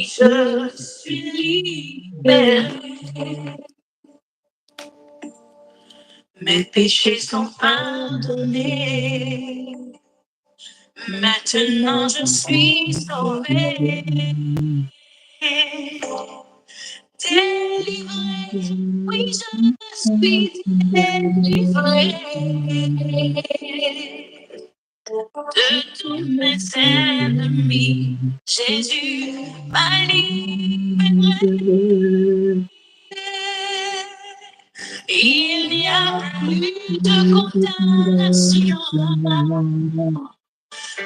je suis libéré. Mes péchés sont pardonnés. Maintenant je suis sauvé. Délivré, oui, je suis délivré de tous mes ennemis. Jésus m'a libéré. Il n'y a plus de condamnation,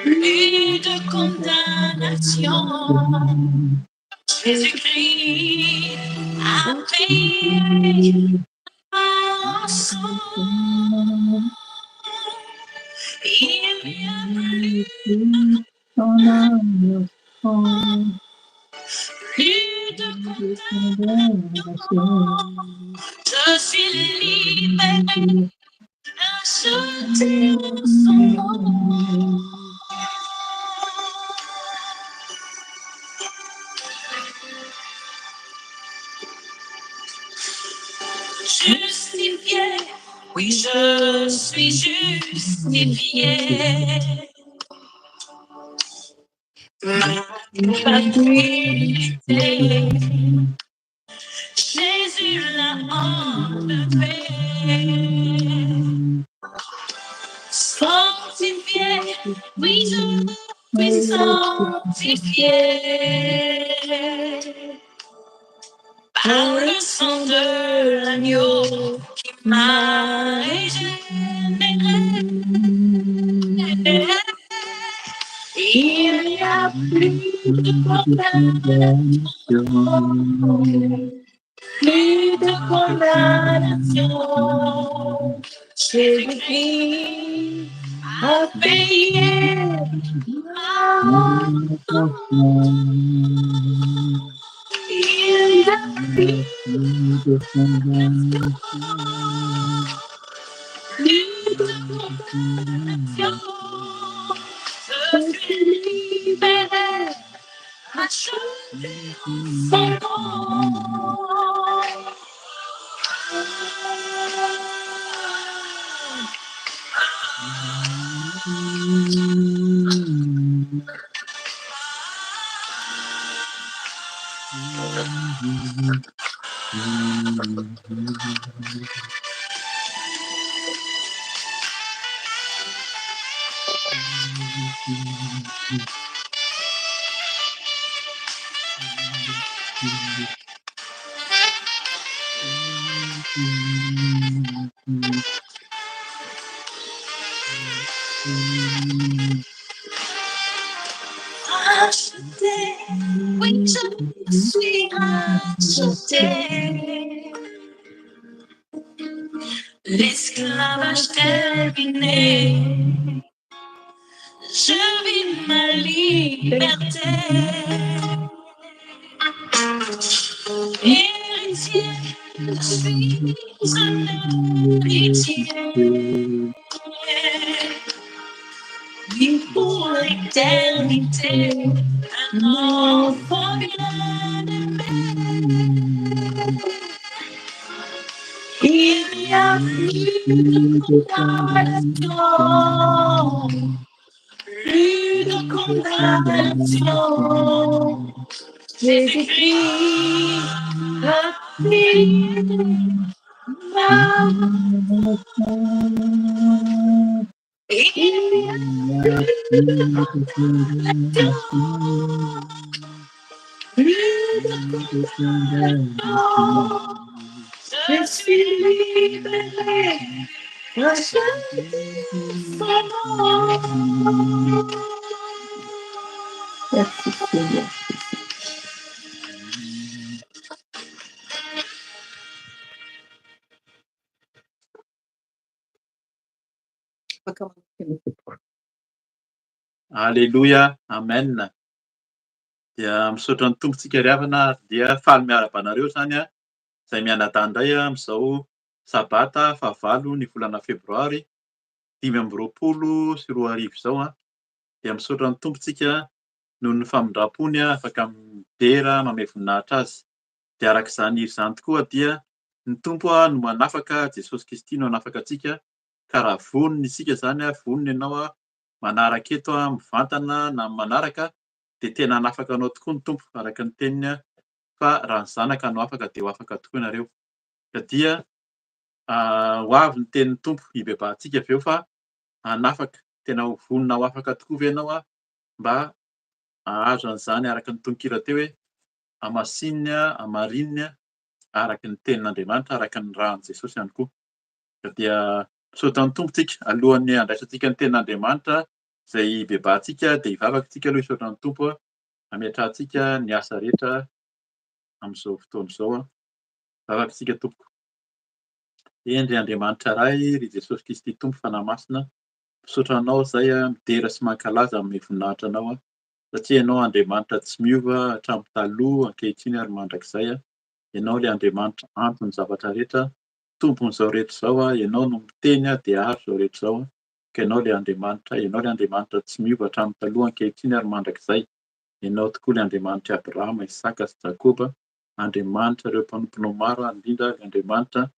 plus de condamnation. Jésus-Christ a payé ma rançon. Il n'y a plus de condamnation. Je suis libéré, acheté en son nom. Justifié, oui, je suis justifié. Ma culpabilité, Jésus l'a enlevé. Sanctifié, oui, je suis sanctifié. Par le sang de l'agneau qui m'a régénéré. Il n'y a plus de condamnation, plus de condamnation. Jésus-Christ a payé ma rançon. Il n'y a plus de condamnation, plus de condamnation. Je suis libéré, acheté en son nom. Acheté, oui, je suis acheté. L'esclavage terminé, je vis ma liberté. Héritier, je suis un héritier. Vivre pour l'éternité, un enfant bien-aimé. Il n'y a plus de condamnation, plus de condamnation. Jésus-Christ a payé ma rançon. Il n'y a plus de condamnation, plus de condamnation. Je suis libéré, acheté son nom. Merci Seigneur. Alleluia, amen. Dia misaotra ny tompontsika ry havana dia faly miaraba anareo zany a izay mianadahy indray amin'izao sabata fahavalo ny volana febroary 2024 izao a dia misaotra ny tompontsika noho ny famindram-pony afaka dera manome voninahitra azy. Dia arak'izany iry izany tokoa dia ny Tompo no manafaka Jesosy Kristy no hanafaka antsika. Ka raha vonona isika zany vonona ianao manaraka eto mivantana na manaraka dia tena hanafaka anao tokoa ny Tompo araka ny teniny fa raha ny zanaka no afaka dia ho afaka tokoa ianareo. Dia ho avy ny tenin'ny Tompo hibebahantsika avy eo fa hanafaka, tena ho vonona ho afaka tokoa ve ianao mba hahazo an'izany araka ny tononkira teo hoe hamasinina, hamarinina araka ny tenin'Andriamanitra, araka ny rahan'i Jesosy ihany koa. Dia misaotra ny Tompo tsika alohan'ny handraisantsika ny tenin'Andriamanitra izay hibebahantsika dia hivavaka tsika aloha hisaotra ny Tompo hametrahantsika ny asa rehetra amin'izao fotoana izao. Vavaka isika Tompo. Endry Andriamanitra iray, ry Jesosy Kristy Tompo fanahy masina, misaotra anao izay midera sy mankalaza amin'ny voninahitra anao satria ianao Andriamanitra tsy miova hatramin'ny taloha, ankehitriny ary mandrakizay. Ianao ilay Andriamanitra anto ny zavatra rehetra, tompon'izao rehetra izao. Ianao no miteny dia aro izao rehetra izao. Ka ianao ilay Andriamanitra tsy miova hatramin'ny taloha, ankehitriny ary mandrakizay. Ianao tokoa ilay Andriamanitra Abrahama, Isaka sy Jakoba, Andriamanitra ireo mpanomponao maro, indrindra Andriamanitra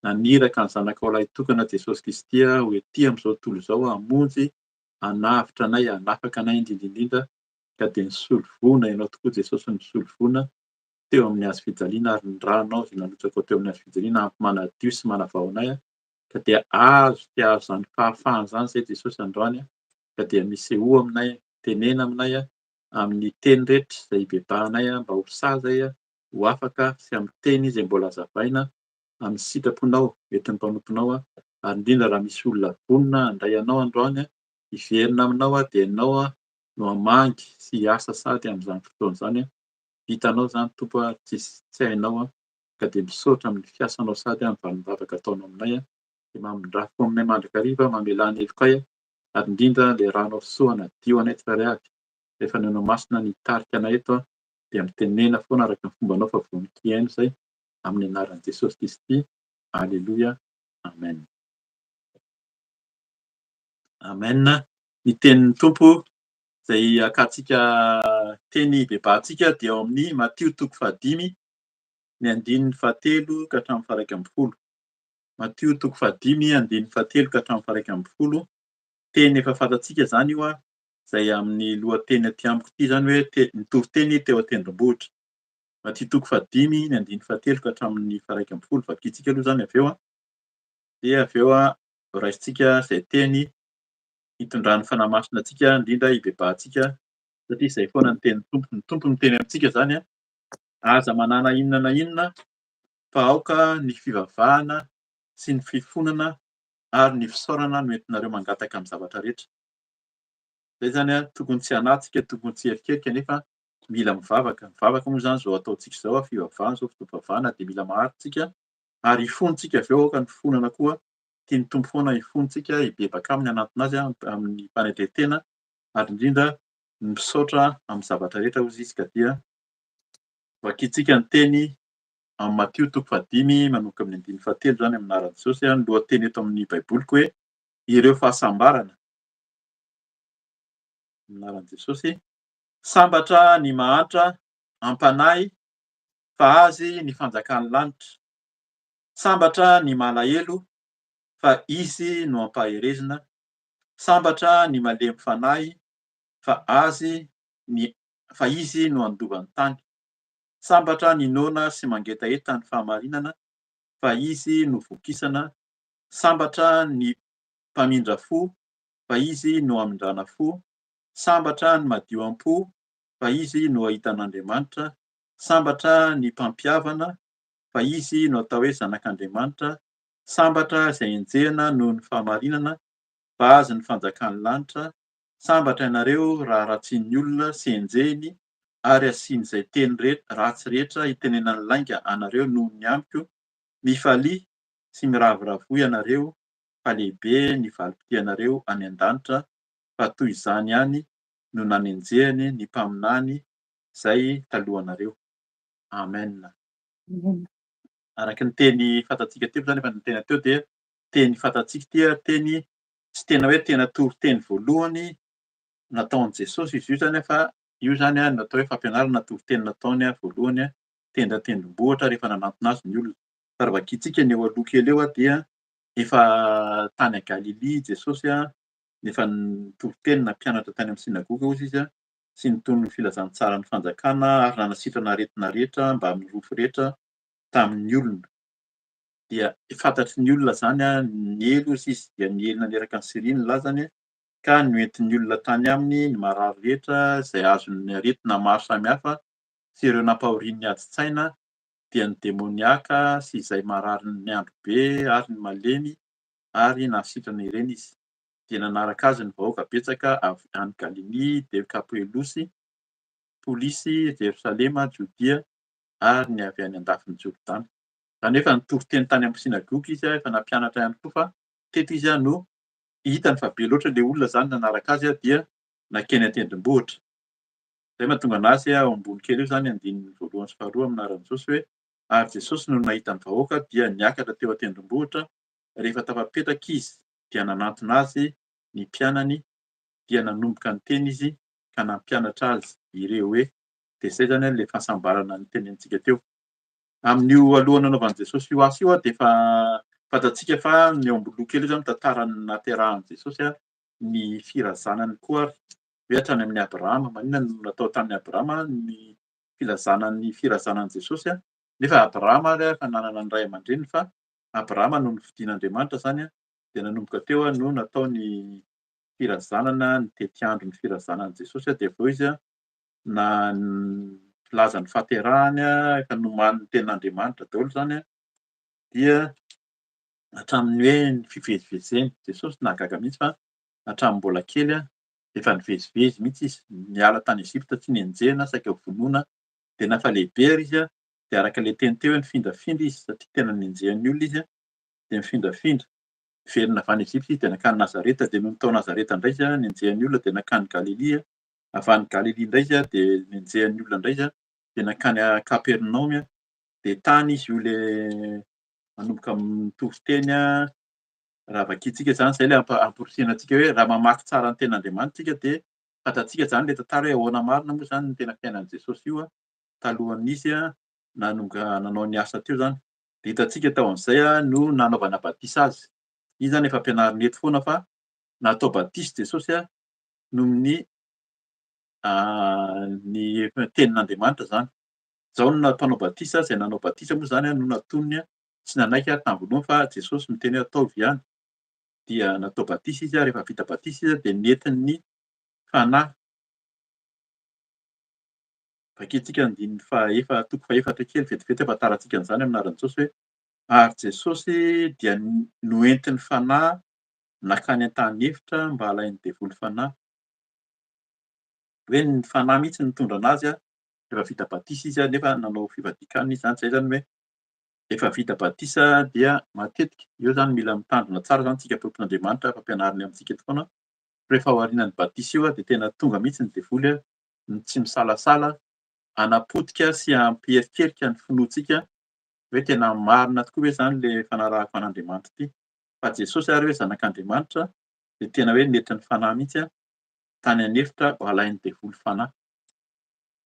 naniraka ny zanakao lahy tokana Jesosy Kristy ho ety amin'izao tontolo izao hamonjy, hanavitra anay, hanafaka anay indrindra ka dia nisolo vona ianao tokoa Jesosy, nisolo vona teo amin'ny hazofijaliana ary ny ranonao izay nalotsaka teo amin'ny hazofijaliana ampy manadio sy manavao anay ka dia azo izany fahafahana izany izay Jesosy androany ka dia miseho aminay, tenena aminay amin'ny teny rehetra izay hibebahanay mba ho sazy ho afaka sy amin'ny teny izay mbola hazavaina amin'ny sitraponao entin'ny mpanomponao ary indrindra raha misy olona vonona handray anao androany hiverina aminao dia ianao no hamangy sy hiasa sady amin'izany fotoana izany. Vitanao izany Tompo, tsy hainao ka dia misaotra amin'ny fiasanao sady amin'ny vanim-bavaka ataonao aminay dia mamindrafo aminay mandrakariva, mamelany heloka ary indrindra ilay ranao fisoa hanadio anay tsirairay avy. Rehefa ny anao masina nitarika anay eto dia mitenena foana araka ny fombanao fa vonin-kiaino izay amin'ny anaran'i Jesosy Kristy. Alleluia. Amen. Amen. Ny tenin'ny Tompo izay akantsika teny hibebahantsika dia ao amin'ny Matio 5:5 ny 9-7 ka hatramin'ny 1:10. Matio 5:5 9-7 ka hatramin'ny 1:10. Teny efa fantatsika izany io izay amin'ny lohateny aty amiko ity izany hoe nitovy teny teo an-tendrombohitra. Matio 5:5 ny 9-7 ka hatramin'ny 1:10. Vakitsika aloha izany avy eo dia avy eo raisintsika izay teny hitondrany fanahy masina antsika indrindra hibebahantsika satria izay foana ny tenin'ny Tompo. Ny Tompo ny teny amintsika izany aza manana inona na inona fa aoka ny fivavahana sy ny fifonana ary ny fisaorana no entinareo mangataka amin'ny zavatra rehetra. Izay zany tokony tsy hanatsika, tokony tsy hierikerika nefa mila mivavaka. Mivavaka moa izany izao ataontsika izao fivavahana, izao fotoam-pivavahana dia mila maharitsika ary hifontsika avy eo ka ny fonana koa tian'ny Tompo foana hifontsika, hibebaka aminy hanantona azy amin'ny fanendretena ary indrindra misaotra amin'ny zavatra rehetra hozy izy ka dia vakitsika ny teny amin'ny Matio 5:5 manomboka amin'ny 9-7 zany amin'ny anaran'i Jesosy ny lohateny eto amin'ny baiboliko hoe ireo fahasambarana. Amin'ny anaran'i Jesosy, sambatra ny mahantra ampanahy fa azy ny fanjakan'ny lanitra. Sambatra ny malahelo fa izy no ampaherezina. Sambatra ny malemy fanahy fa izy no andovan'ny tany. Sambatra ny noana sy mangetaeta ny fahamarinana fa izy no vokisana. Sambatra ny mpamindra fo fa izy no hamindrana fo. Sambatra ny madio am-po fa izy no ahitan'Andriamanitra. Sambatra ny mpampihavana fa izy no atao hoe zanak'Andriamanitra. Sambatra izay enjehana noho ny fahamarinana fa azy ny fanjakan'ny lanitra. Sambatra ianareo raha ratsian'ny olona sy enjehiny ary asian'izay teny ratsy rehetra itenenan'ny lainga anareo noho ny amiko. Mifalia sy miravoravo ianareo fa lehibe ny valim-potianareo any an-danitra fa toy izany ihany no nanenjehany ny mpaminany izay talohanareo. Amen. Araka ny teny fantatsika teo zany efa ny tena teo dia teny fantatsika ity teny tsy tena hoe tena toriteny voalohany nataon'i Jesosy izy io zany fa Io zany natao hoe fampianarana tovi-teny nataony voalohany tendra tendrombohitra rehefa nanantona azy ny olona. Fa raha vakiantsika ny eo aloha kely eo dia efa tany a Galily Jesosy efa nitovy-teny nampianatra tany amin'ny sinagoga hozy izy sy nitony ny filazantsara ny fanjakana ary nanasitrana aretina rehetra mba amin'ny rofo rehetra tamin'ny olona. Dia fantatry ny olona zany ny elo sy izy dia niely naneraka ny Siria ny lazany ka noentin'ny olona tany aminy ny marary rehetra izay azon'ny aretina maro samihafa sy ireo nampahorian'ny adi-tsaina dia ny demoniaka sy izay marary ny andro be ary ny malemy ary nahasitrana ireny izy. Dia nanaraka azy ny vahoaka betsaka avy any Galily, Dekapolosy, Polisy, Jerosalema, Jodia ary ny avy any andafin'ny Jordana. Zany hoe efa nitovy-teny tany amin'ny sinagoga izy efa nampianatra ihany koa fa teto izy no hitany fa be loatra le olona zany nanaraka azy dia nankeny an-tendrombohitra. Zay mahatonga anazy ao ambony kely eo zany andininy voalohany sy faharoa aminaran'i Jesosy hoe ary Jesosy no nahita ny vahoaka dia niakatra teo an-tendrombohitra. Rehefa tafapetraka izy dia nanantona azy ny mpianany dia nanomboka niteny izy ka nampianatra azy ireo hoe de zay zany le fahasambarana nitenenintsika teo. Amin'io alohan'ny nanaovan'i Jesosy io asa io de efa fantatsika fa ny eo ambony loha kely io zany tantara naterahan'i Jesosy ny firazanany koa hoe hatrany amin'ny Abrahama. Maninona no natao tamin'ny Abrahama ny filazana ny firazanan'i Jesosy nefa Abrahama ary efa nanana ny ray aman-dreniny fa Abrahama no nividian'Andriamanitra zany dia nanomboka teo no natao ny firazanana ny tetiandron'ny firazanan'i Jesosy dia aveo izy laza ny fahaterahany efa noman'ny tenin'Andriamanitra daholo zany dia hatramin'ny hoe ny fivezivezeny. Jesosy nahagaga mihitsy fa hatramin'ny mbola kely efa nivezivezy mihitsy izy. Niala tany Ezipta tsy nienjehana saika ho vonoina dia nafa lehibe ary izy dia araka le teny teo hoe nifindrafindra izy satria tena nienjehan'ny olona izy dia mifindrafindra. Niverina avy any Ezipta izy dia nakany Nazareta dia nohon'ny tao Nazareta indray izy nienjehan'ny olona dia nakany Galily. Avy any Galily indray izy dia nienjehan'ny olona indray izy dia nakany Kapernaum dia tany izy io le manomboka mitovy teny raha vakiantsika zany zay le amporisihana antsika hoe raha mamaky tsara ny ten'Andriamanitra isika dia fantatsika zany le tantara hoe ahoana marina moa zany ny tena fiainan'i Jesosy io talohan'izy nanao ny asa teo zany. Dia hitantsika tao amin'izay no nanaovana batisa azy. Izy zany efa ampianarina eto foana fa natao batisa Jesosy noho ny tenin'Andriamanitra zany. Zao no mpanao batisa izay nanao batisa moa zany no natonony tsy nanaiky tamin'ny voalohany fa Jesosy miteny hoe ataovy ihany. Dia natao batisa izy rehefa vita batisa izy dia nentin'ny ny fanahy. Vakiantsika andininy toko fahaefatra kely vetivety ahafantarantsika an'izany aminaran'i Jesosy hoe ary Jesosy dia noentin'ny fanahy nakany an-tany efitra mba halainy devoly fanahy. Hoe ny fanahy mihitsy nitondra anazy rehefa vita batisa izy nefa nanao fivadikanana izy zany. Zay zany hoe efa vita batisa dia matetika eo zany mila mitandrina tsara zany tsika tompon'Andriamanitra fampianarany amintsika eto foana. Rehefa ao aorianan'ny batisa io dia tena tonga mihitsy ny devoly ny tsy misalasala hanapotika sy hampiherikerika ny finoantsika hoe tena marina tokoa hoe zany le fanarahako an'Andriamanitra ity. Fa Jesosy ary hoe zanak'Andriamanitra dia tena hoe nentin'ny fanahy mihitsy tany an'efitra ho alainy devoly fanahy.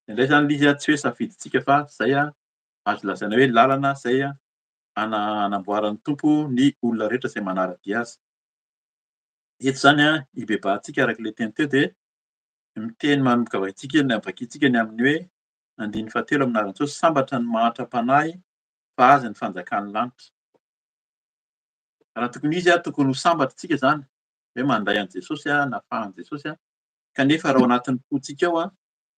Indray zany izy tsy hoe safidintsika fa zay azo lazaina hoe lalana zay hanamboaran'ny tompo ny olona rehetra izay manaradia azy. Eto zany ibebahantsika araka le teny teo dia miteny manomboka vakiantsika ny amin'ny hoe andininy fahatelo aminaran'i Jesosy sambatra ny mahantra mpanahy fa azy ny fanjakan'ny lanitra. Raha tokony izy tokony ho sambatra tsika zany hoe mandray an'i Jesosy nafahan'i Jesosy kanefa raha ao anatin'ny fontsika ao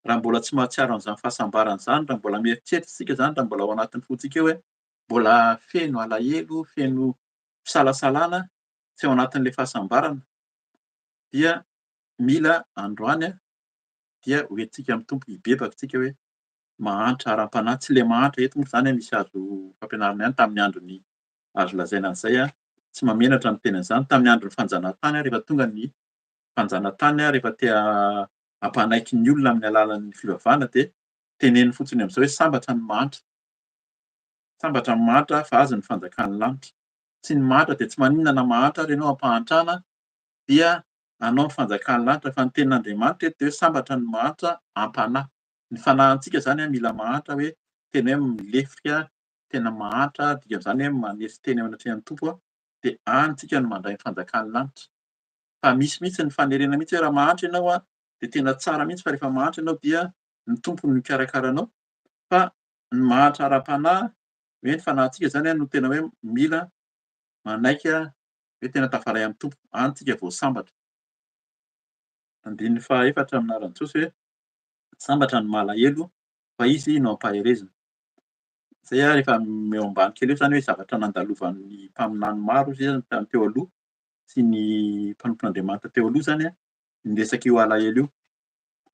raha mbola tsy mahatsiaro an'izany fahasambarana izany, raha mbola mieritreritra isika zany, raha mbola ao anatin'ny fontsika eo hoe mbola feno alahelo, feno fisalasalana tsy ao anatin'ilay fahasambarana dia mila androany dia hoentintsika amin'ny tompo hibebaka isika hoe mahantra ara-panahy. Tsy ilay mahantra eto moa zany misy azo fampianarana ihany tamin'ny andron'ny azo lazaina an'izay tsy mamenatra ny teny an'izany tamin'ny andron'ny fanjanahantany rehefa tonga ny fanjanahantany rehefa te hampanaiky ny olona amin'ny alalan'ny fivavahana dia teneniny fotsiny amin'izao hoe sambatra ny mahantra. Sambatra ny mahantra fa azy ny fanjakan'ny lanitra. Tsy ny mahantra dia tsy maninona na mahantra ary ianao ampahantrana dia hanao ny fanjakan'ny lanitra fa ny tenin'Andriamanitra eto de hoe sambatra ny mahantra am-panahy. Ny fanahintsika zany mila mahantra hoe tena hoe milefika, tena mahantra dikan'izany hoe manesy teny aminatrehany Tompo de any tsika no mandray ny fanjakan'ny lanitra. Fa misy mihitsy ny fanerena mihitsy hoe raha mahantra ianao de tena tsara mihitsy fa rehefa mahantra ianao dia ny Tompo no mikarakara anao. Fa ny mahantra ara-panahy, hoe ny fanahintsika zany no tena hoe mila manaiky hoe tena tafarahy amin'ny Tompo, any tsika vao sambatra. Andininy fahaefatra amin'ny anaran'i Jesosy hoe sambatra ny malahelo fa izy no ampaherezina. Zay rehefa eo ambany kely eo zany hoe zavatra nandalovan'ny mpaminany maro izy teo aloha sy ny mpanompon'Andriamanitra teo aloha zany ny resaka io alahelo io.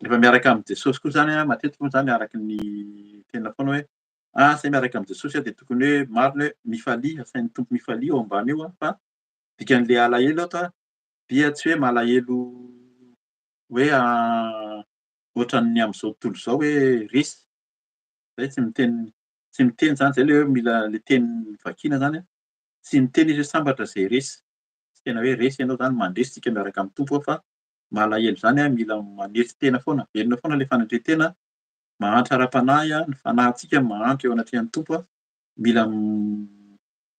Rehefa miaraka amin'i Jesosy koa zany matetika moa zany araky ny tena foana hoe zay miaraka amin'i Jesosy de tokony hoe maro ny hoe mifalia, asain'ny Tompo mifalia ao ambany eo fa dikan'le alahelo eto dia tsy hoe malahelo hoe ohatran'ny amin'izao tontolo zao hoe resy. Zay tsy miteny zany zay le hoe mila le teny vakiana zany tsy miteny izy hoe sambatra zay resy. Tsy tena hoe resy ianao zany mandresy tsika miaraka amin'ny Tompo fa malahelo zany mila manesy tena foana, velona foana le fanendrentena, mahantra ara-panahy ny fanahintsika mahantra eo anatrehan'ny Tompo mila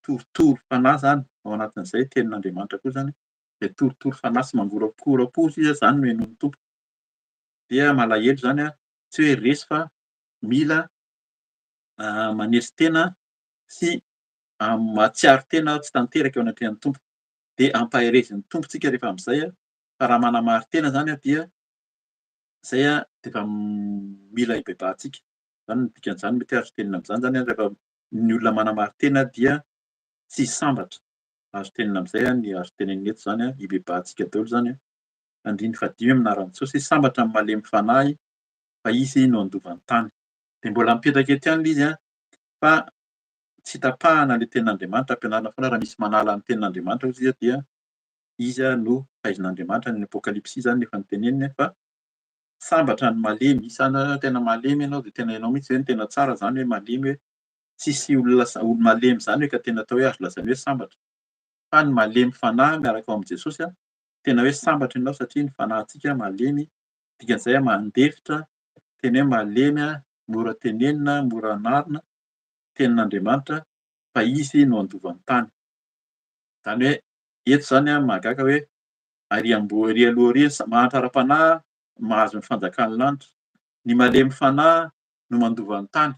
torotoro fanahy zany ao anatin'izay tenin'Andriamanitra koa zany de torotoro fanahy sy mangorakoram-po izy zany no henon'ny Tompo. Dia malahelo zany tsy hoe resy fa mila manesy tena sy matsiaro tena tsy tanteraka eo anatrehan'ny Tompo. De ampaherezin'ny Tompo tsika rehefa am'zay fa raha manamary tena zany dia zay de efa mila ibebahantsika. Zany ny dikan'izany mety azo tenena am'zany zany rehefa ny olona manamary tena dia tsy sambatra. Azo tenena am'zay ny azo tenenina eto zany ibebahantsika daholo zany andininy fadimy amin'ny anaran'i Jesosy hoe sambatra ny malemy fanahy fa izy no andovan'ny tany. De mbola mipetraka ety ihany izy fa tsy tapahana le tenin'Andriamanitra, ampianarina foana raha misy manala ny tenin'Andriamanitra izy dia izy no fahaizan'Andriamanitra ny apokalipsy zany efa noteneniny fa sambatra ny malemy, isana tena malemy ianao de tena hainao mihitsy hoe ny tena tsara zany hoe malemy hoe tsisy olona malemy zany hoe ka tena atao hoe azo lazaina hoe sambatra. Fa ny malemy fanahy miaraka ao amin'i Jesosy tena hoe sambatra ianao satria ny fanahintsika malemy, dikan'izay mandefitra, tena hoe malemy, mora tenenina, mora anarina tenin'Andriamanitra fa izy no andovan'ny tany. Zany hoe eto zany mahagaga hoe arỳ aloha arỳ mahantra ara-panahy mahazo ny fanjakan'ny lanitra, ny malemy fanahy no mandovan'ny tany.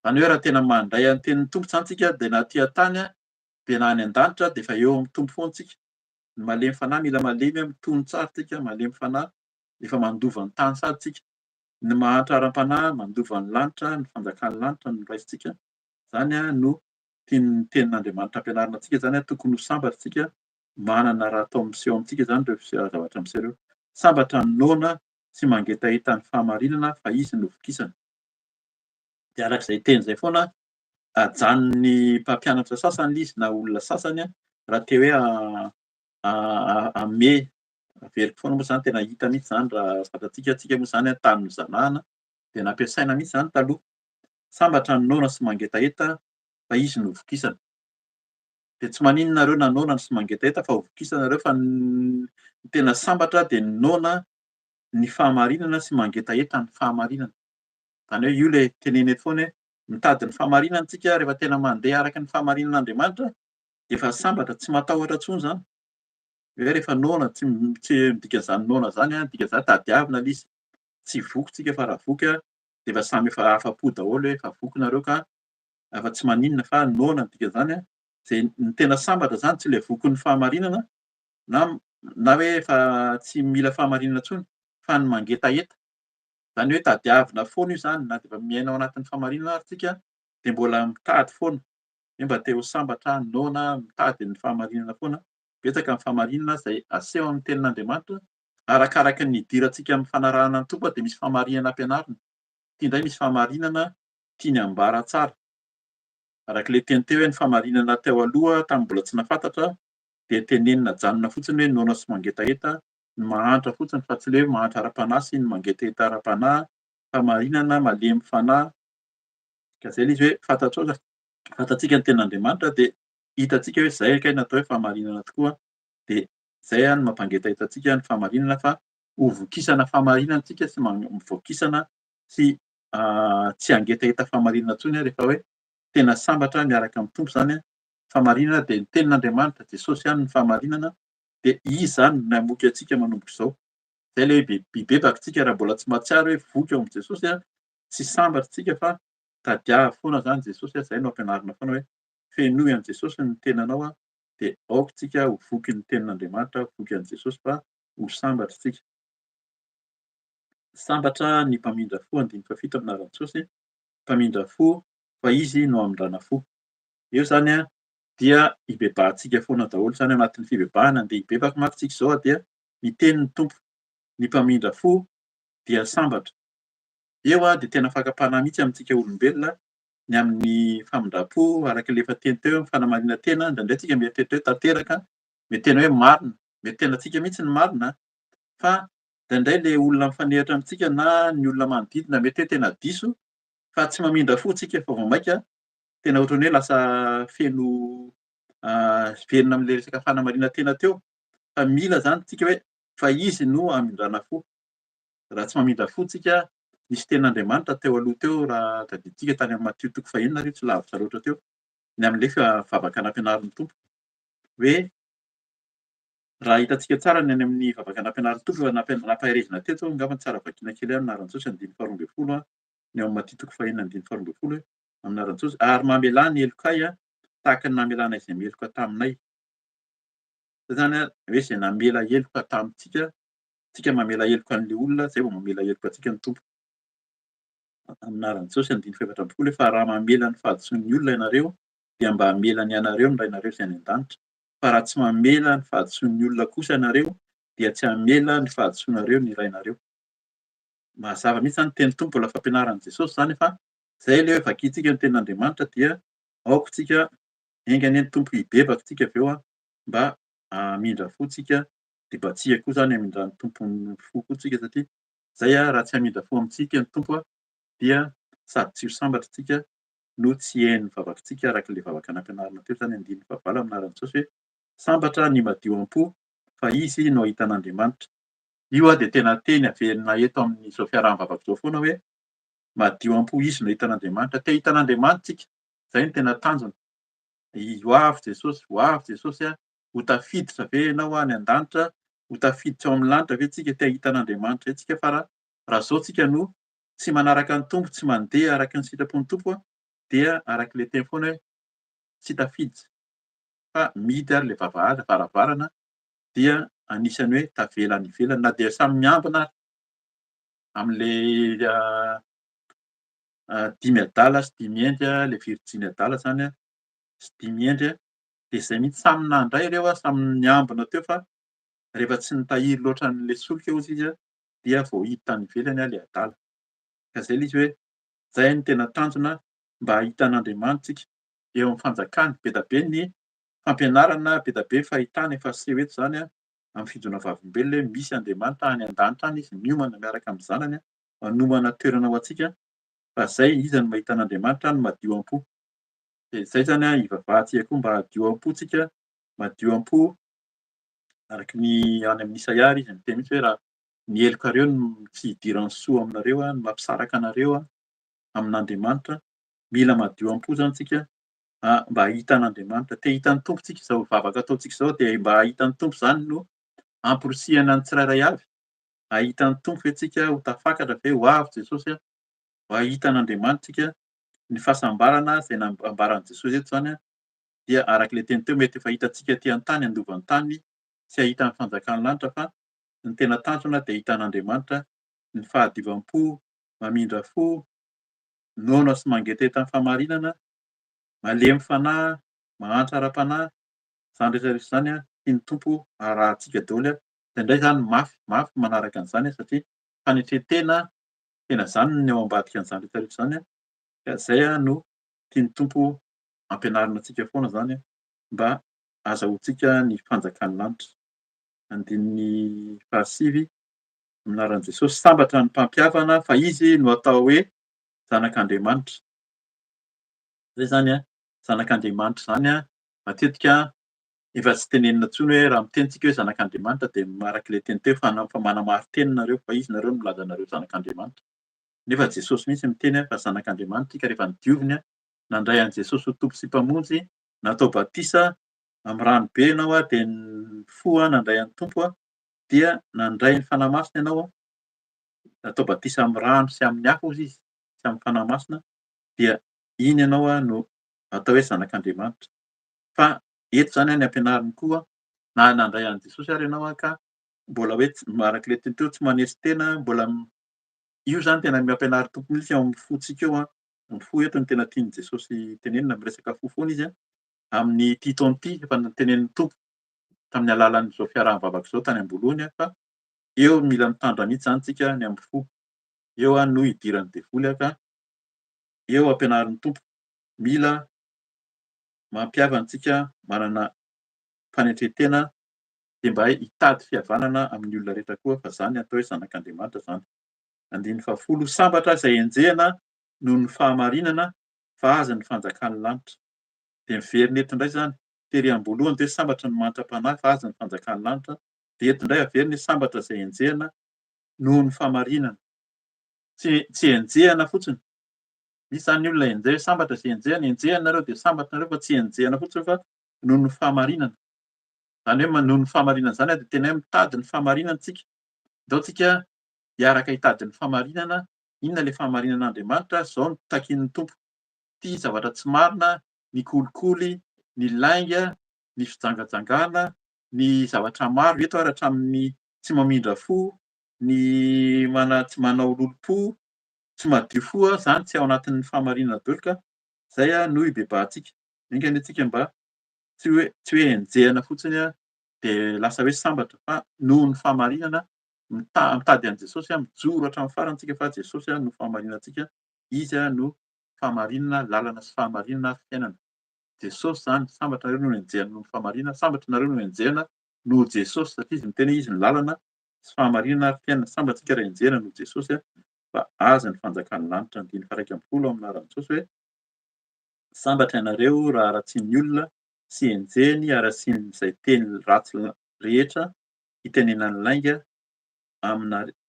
Zany hoe raha tena mandray ny tenin'ny Tompo zany tsika de na aty an-tany de na any an-danitra de efa eo amin'ny Tompo foana tsika. Ny malemy fanahy mila malemy mitony tsara tsika, malemy fanahy efa mandova ny tany sady tsika. Ny mahantra ara-panahy mandova ny lanitra, ny fanjakan'ny lanitra no raisintsika. Zany no tian'ny tenin'Andriamanitra ampianarina antsika zany tokony ho sambatra tsika, manana raha atao miseho amintsika zany ireo zavatra miseho ireo. Sambatra ny noana sy mangetaheta ny fahamarinana fa izy no vokisana. De arak'izay teny zay foana ajanon'ny mpampianatra sasany izy na olona sasany raha te hoe hame averiko foana moa zany tena hita mihitsy zany raha fantatsika tsika moa zany tamin'ny zanahana de nampiasaina mihitsy zany taloha. Sambatra ny noana sy mangetaheta fa izy no vokisana. De tsy maninona nareo na noana sy mangetaheta fa ho vokisana nareo fa ny tena sambatra de ny noana ny fahamarinana sy mangetaheta ny fahamarinana. Zany hoe io le tenena eto foana hoe mitady ny fahamarinana antsika rehefa tena mandeha araka ny fahamarinan'Andriamanitra de efa sambatra tsy matahotra intsony zany. Hoe rehefa noana tsy dikan'izany noana zany dikan'izany tadiavina le izy. Tsy voky tsika fa raha voky de efa samy efa afa-po daholo hoe efa voky nareo ka efa tsy maninona fa noana dikan'izany zay ny tena sambatra zany tsy le vokin'ny fahamarinana na hoe efa tsy mila fahamarinana intsony fa ny mangetaheta. Zany hoe tadiavina foana io zany na de efa miaina ao anatin'ny fahamarinana ary tsika de mbola mitady foana hoe mba te ho sambatra noana mitady ny fahamarinana foana. Betsaka ny fahamarinana zay aseho amin'ny tenin'Andriamanitra arakaraky ny idirantsika amin'ny fanarahana ny Tompo de misy fahamarinana ampianarina. Ty indray misy fahamarinana tiany ambara tsara. Arak'le teny teo hoe ny fahamarinana teo aloha tamin'ny mbola tsy nafantatra de tenenina janona fotsiny hoe noana sy mangetaheta, ny mahantra fotsiny fa tsy le hoe mahantra ara-panahy sy ny mangetaheta ara-panahy, fahamarinana malemy fanahy. Ka zay le izy hoe fantatsika ny tenin'Andriamanitra de hitantsika hoe zay kay natao hoe fahamarinana tokoa de Zay no mampangetaita antsika ny fahamarinana fa ho vokisana fahamarinana antsika sy voakisana sy tsy hangetaita fahamarinana intsony rehefa hoe tena sambatra miaraka amin'ny Tompo zany. Fahamarinana dia ny tenin'Andriamanitra, Jesosy ihany ny fahamarinana, dia izy zany no namoaka antsika manomboka izao. Zay ilay bebaka tsika raha mbola tsy mahatsiaro hoe voky ao amin'i Jesosy tsy sambatra tsika fa tadiava foana zany Jesosy. Zay no ampianarina foana hoe fenoy an'i Jesosy ny tenanao dia aoka tsika ho voky ny tenin'Andriamanitra, voky an'i Jesosy fa ho sambatra tsika. Sambatra ny mpamindra fo, 15 amin'ny anaran'i Jesosy, mpamindra fo fa izy no hamindrana fo. Io zany dia hibebahantsika foana daholo zany anatin'ny fibebahana andeha hibebaka manko tsika izao dia miteny ny Tompo, ny mpamindra fo dia sambatra. Eo dia tena fakapana mihitsy amintsika olombelona ny amin'ny famindram-po arak'ilay efa teny teo ny fanamarinana tena. Indraindray tsika mieritreritra hoe tanteraka, mety tena hoe marina, mety tena tsika mihitsy ny marina, fa indraindray ilay olona mifanehatra amintsika na ny olona manodidina mety hoe tena diso, fa tsy mamindra fo tsika fa vao maika tena ohatran'ny hoe lasa feno verina amin'ilay resaka fanamarinana tena teo. Fa mila zany tsika hoe fa izy no hamindrana fo. Raha tsy mamindra fo tsika, nisy tenin'Andriamanitra teo aloha teo raha tadidintsika tany amin'ny Matio 5 tsy lavitra loatra teo, ny amin'ilay vavaka nampianarin'ny Tompo hoe raha hitantsika tsara ny any amin'ny vavaka nampianarin'ny Tompo nampaherezana teto angamba tsara vakiana kely amin'ny anaran'i Jesosy 12 ny ao amin'ny Matio 5:12 amin'ny anaran'i Jesosy, ary mamelà ny elokay tahaka ny namelàna izay meloka taminay. Zay zany hoe izay namela heloka tamintsika, tsika mamela heloka an'ilay olona, zay vao mamela heloka antsika ny Tompo. Amin'ny anaran'i Jesosy 14 fa raha mamela ny fahadisoan'ny olona ianareo dia mba hamelany anareo ny Rainareo izay any an-danitra. Fa raha tsy mamela ny fahadisoan'ny olona kosa ianareo dia tsy hamela ny fahadisoanareo ny Rainareo. Mazava mihitsy zany teny Tompo mbola fampianaran'i Jesosy zany fa zay ilay hoe vakiantsika ny tenin'Andriamanitra dia aoka tsika haingany ny Tompo hibebaka tsika avy eo mba hamindra fo tsika, dia mba tsia koa zany hamindran'ny Tompo ny fo koa tsika satria zay raha tsy hamindra fo amintsika ny Tompo dia sady tsy ho sambatra tsika no tsy hain'ny vavakantsika arak'ilay vavaka nampianarina teo zany 15 amin'ny anaran'i Jesosy hoe sambatra ny madio am-po fa izy no ahitan'Andriamanitra. Io dia tena teny averina eto amin'izao fiaraha-mivavaka izao foana hoe madio am-po izy no ahitan'Andriamanitra. Te hitan'Andriamanitra tsika, zay no tena tanjona. Ho avy Jesosy ho tafiditra ve ianao any an-danitra, ho tafiditra ao amin'ny lanitra ve tsika te hitan'Andriamanitra tsika, fa raha izao tsika no tsy manaraka ny Tompo, tsy mandeha araka ny sitrapon'ny Tompo dia arak'ilay teny foana hoe tsy tafiditra. Fa mihidy ary ilay vavahady, varavarana dia anisany hoe tavela any ivelany na dia samy miambina amin'ilay 5 adala sy 5 andry, ilay Virjiny adala zany sy 5 andry dia izay mihitsy samy nandray ireo samy niambina teo fa rehefa tsy nitahiry loatra an'ilay solika hozy izy dia vao hiditra tany ivelany ilay adala. Ka zay ilay izy hoe zay no tena tanjona mba hahitan'Andriamanitra tsika eo amin'ny fanjakany. Be dia be ny fampianarana, be dia be ny fahitana efa aseho eto zany amin'ny fijona vavimbelona hoe misy Andriamanitra any an-danitra any izy miomana miaraka amin'ny zanany manomana toerana ho antsika, fa zay iza no mahita an'Andriamanitra no madio am-po. Dia zay zany hivavahantsika koa mba hadio am-po tsika, madio am-po araka ny any amin'ny Isaia izy miteny mihitsy hoe raha ny helokareo no tsy hidiran'ny soa aminareo no mampisaraka anareo amin'Andriamanitra. Mila madio am-po zany tsika mba hahitan'Andriamanitra. Te hitan'ny Tompo tsika, izao vavaka ataontsika izao dia mba hahitan'ny Tompo zany no amporisihana ny tsirairay avy. Hahitan'ny Tompo ve tsika ho tafakatra ve ho avy Jesosy ho hahitan'Andriamanitra tsika. Ny fahasambarana izay nambaran'i Jesosy eto zany dia arak'ilay teny teo mety efa hitantsika aty an-tany, andovan'ny tany, tsy hahita ny fanjakan'ny lanitra fa ny tena tanjona dia hitan'Andriamanitra, ny fahadiovam-po, mamindra fo, noana sy mangetaita ny fahamarinana, malemy fanahy, mahantra ara-panahy, zany rehetra rehetra zany tian'ny Tompo arahantsika daholo. Indraindray zany mafy manaraka an'izany satria fanetretena tena zany ny ao ambadika an'izany rehetra rehetra zany ka zay no tian'ny Tompo ampianarina antsika foana zany mba ahazoantsika ny fanjakan'ny lanitra. Andininy 7 amin'ny anaran'i Jesosy, sambatra ny mpampihavana fa izy no atao hoe zanak'Andriamanitra. Zay zany zanak'Andriamanitra zany matetika efa tsy tenenina intsony hoe raha mitenitsika hoe zanak'Andriamanitra dia araka ilay teny teo fa manamaro-teny nareo fa izy nareo no milaza anareo zanak'Andriamanitra. Nefa Jesosy mihitsy miteny fa zanak'Andriamanitra isika rehefa nodiovina, nandray an'i Jesosy ho tompo sy mpamonjy, natao batisa amin'ny rano be ianao dia nifoha nandray an'ny tompo dia nandray ny fanahy masina ianao natao batisa amin'ny rano sy amin'ny afo hozy izy sy amin'ny fanahy masina dia iny ianao no atao hoe zanak'Andriamanitra. Fa eto zany ny ampianariny koa na nandray an'i Jesosy ary ianao ka mbola hoe araka ilay teny teo tsy manesy tena mbola io zany tena mampianary tompo mihitsy eo amin'ny fontsika eo ny fo eto no tena tiany Jesosy tenenina amin'ny resaka fo foana izy amin'ny ity taona ity efa notenenin'ny tompo tamin'ny alalan'izao fiaraha-mivavaka izao tany am-boalohany fa eo mila mitandra mihitsy zany tsika ny amin'ny fo. Eo no idiran'ny devoly ka eo ampianarin'ny tompo mila mampiavana antsika manana fanetretena dia mba hitady fihavanana amin'ny olona rehetra koa fa zany atao hoe zanak'Andriamanitra zany. 10 sambatra izay enjehana noho ny fahamarinana fa aza ny fanjakan'ny lanitra. Dia miverina eto indray zany tery am-boalohany dia sambatra ny mantra-panahy fa aza ny fanjakan'ny lanitra. Dia eto indray averina hoe sambatra izay enjehana noho ny fahamarinana. Tsy enjehana fotsiny. Misy zany olona enjehy sambatra izay enjehana nareo dia sambatra nareo fa tsy enjehana fotsiny fa noho ny fahamarinana. Zany hoe noho ny fahamarinana zany dia tena hoe mitady ny fahamarinana tsika. Andao tsika hiaraka hitady ny fahamarinana. Inona ilay fahamarinan'Andriamanitra? Izao no takian'ny tompo. Ity zavatra tsy marina, ny kolikoly, ny lainga, ny fijangajangana, ny zavatra maro eto ary hatramin'ny tsy mamindra fo, ny tsy manao lolo-po, tsy madio fo zany tsy ao anatin'ny fahamarinana daholo ka izay no ibebahantsika. Engany antsika mba tsy hoe enjehana fotsiny dia lasa hoe sambatra fa noho ny fahamarinana mitady an'i Jesosy mijoro hatramin'ny farany tsika fa Jesosy no fahamarinantsika. Izy no fahamarinana, lalana sy fahamarinana fiainana. Jesosy zany sambatra nareo no enjehana noho ny fahamarinana, sambatra nareo no enjehana noho Jesosy satria izy miteny izy ny lalana sy fahamarinana ary fiainana. Sambatsika raha enjehana noho Jesosy fa aza ny fanjakan'ny lanitra. 1:12 amin'ny anaran'i Jesosy hoe sambatra ianareo raha ratsian'ny olona sy enjehiny ary asian'izay teny ratsy rehetra hitenenan'ny lainga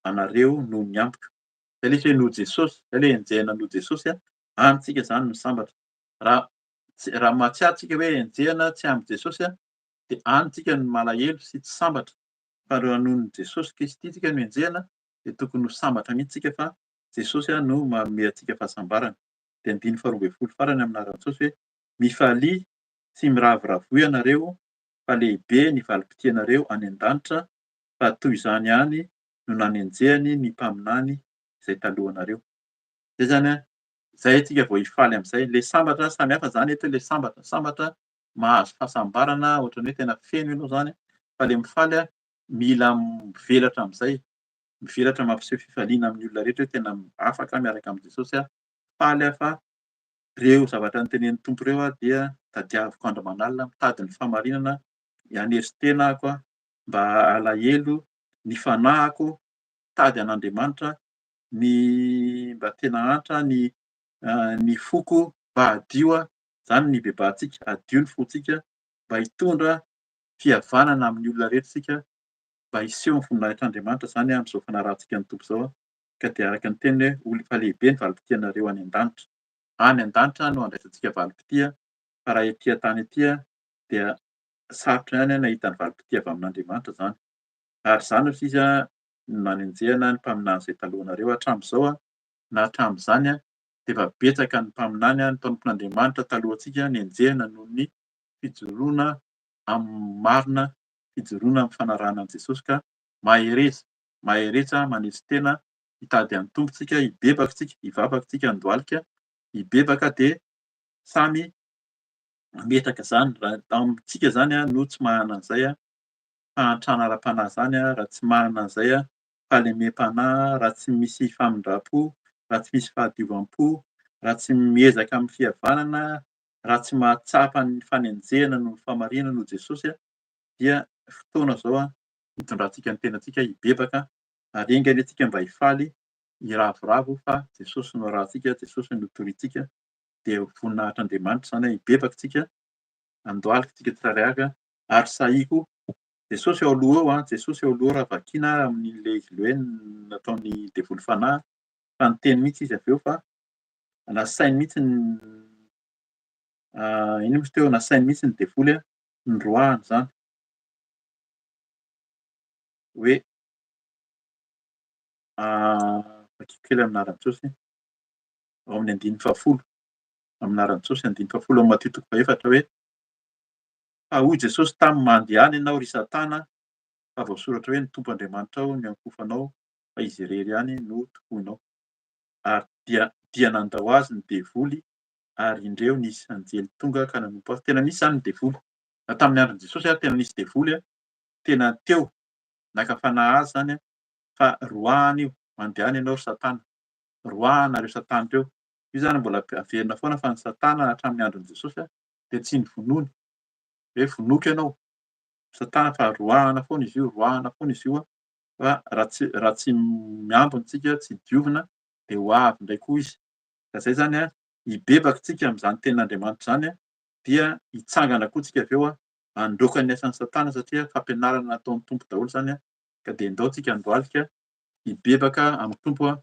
anareo no miamboka. Zay ilay hoe noho Jesosy, zay ilay enjehana noho Jesosy antsika zany no sambatra. Raha mahatsiaro tsika hoe enjehana tsy amin' Jesosy dia any tsika no malahelo sy tsy sambatra. Fa raha noho ny Jesosy Kristy tsika no enjehana dia tokony ho sambatra mihitsy tsika fa Jesosy no manome antsika fahasambarana. Dia 12 farany amin'ny anaran'i Jesosy hoe mifalia sy miravoravoa ianareo fa lehibe ny valim-potianareo any an-danitra fa toy izany ihany no nanenjehany ny mpaminany izay talohanareo. Zay zany zay tsika vao hifaly amin'izay. Ilay sambatra samihafa zany eto ilay sambatra mahazo fahasambarana ohatran'ny hoe tena feno ianao zany fa ilay mifaly mila mivelatra amin'izay. Mivelatra mampiseho fifaliana amin'ny olona rehetra hoe tena afaka miaraka amin'i Jesosy faly fa ireo zavatra notenenin'ny tompo ireo dia tadiaviko andro aman'alina mitady ny fahamarinana hanerin-tena ahako mba alahelo ny fanahiko tady an'Andriamanitra ny mba tena hantra ny foko mba hadio zany ny ibebahantsika hadio ny fontsika mba hitondra fihavanana amin'ny olona rehetra isika mba hiseho ny voninahitran'Andriamanitra zany amin'izao fanarahantsika ny tompo izao ka dia araka ny teniny hoe fa lehibe ny valim-potianareo any an-danitra. Any an-danitra no andraisantsika valim-potia fa raha etỳ an-tany etỳ dia sarotra ihany nahita ny valim-potia avy amin'Andriamanitra zany. Ary zany ohatry izy no nanenjehana ny mpaminany izay talohanareo hatramin'izao na hatramin'izany dia efa betsaka ny mpaminany ny mpanompon'Andriamanitra talohantsika nienjehana noho ny fijoroana amin'ny marina, fijoroana amin'ny fanarahana an'i Jesosy ka mahereza manesy tena hitady an'ny tompontsika, hibebaka tsika, hivavaka tsika handoalika, hibebaka dia samy metaka zany. Raha amintsika zany no tsy manana an'izay fahantrana ara-panahy zany raha tsy manana an'izay fahalemem-panahy, raha tsy misy famindram-po, raha tsy misy fahadiovam-po, raha tsy miezaka amin'ny fihavanana, raha tsy mahatsapa ny fanenjehana noho ny fahamarinana noho Jesosy dia fotoana izao hitondrantsika ny tenantsika hibebaka ary engany antsika mba hifaly hiravoravo fa Jesosy no rahantsika, Jesosy no toriantsika dia voninahitr'Andriamanitra zany hibebaka tsika, handoalika tsika tsirairay avy Ary sahiko Jesosy eo aloha eo Jesosy eo aloha raha vakiana amin'ilay izy hoe nataony devoly fanahy, fa niteny mihitsy izy avy eo fa nasainy mihitsy ino moa teo, nasainy mihitsy ny devoly noroahany zany hoe vakiko kely amin'anaran'i Jesosy ao amin'ny andininy fahafolo amin'anaran'i Jesosy andininy fahafolo ao Matteo 4 hoe fa hoy Jesosy taminy mandehany ianao ry Satana fa voasoratra hoe ny Tompo Andriamanitra no ankofanao fa izy irery ihany no tokonao. Ary dia nandao azy ny devoly ary indreo nisy anjely tonga ka nanompo azy. Tena nisy zany ny devoly. Na tamin'ny andron'i Jesosy tena nisy devoly tena teo naka fanahy azy zany fa roahany io, mandehany ianao ry Satana, roahana reo Satana reo. Io zany mbola averina foana fa ny Satana hatramin'ny andron'i Jesosy dia tsy novonoiny hoe vonoiko ianao Satana fa roahana foana izy io, roahana foana izy io fa raha tsy miambina isika, tsy diovina dia ho avy indray koa izy. Ka zay zany hibebaka isika amin'izany tenin'Andriamanitra zany dia hitsangana koa isika avy eo handroaka ny asan'ny Satana satria fampianarana nataon'ny Tompo daholo zany ka dia andao isika handoalika hibebaka amin'ny Tompo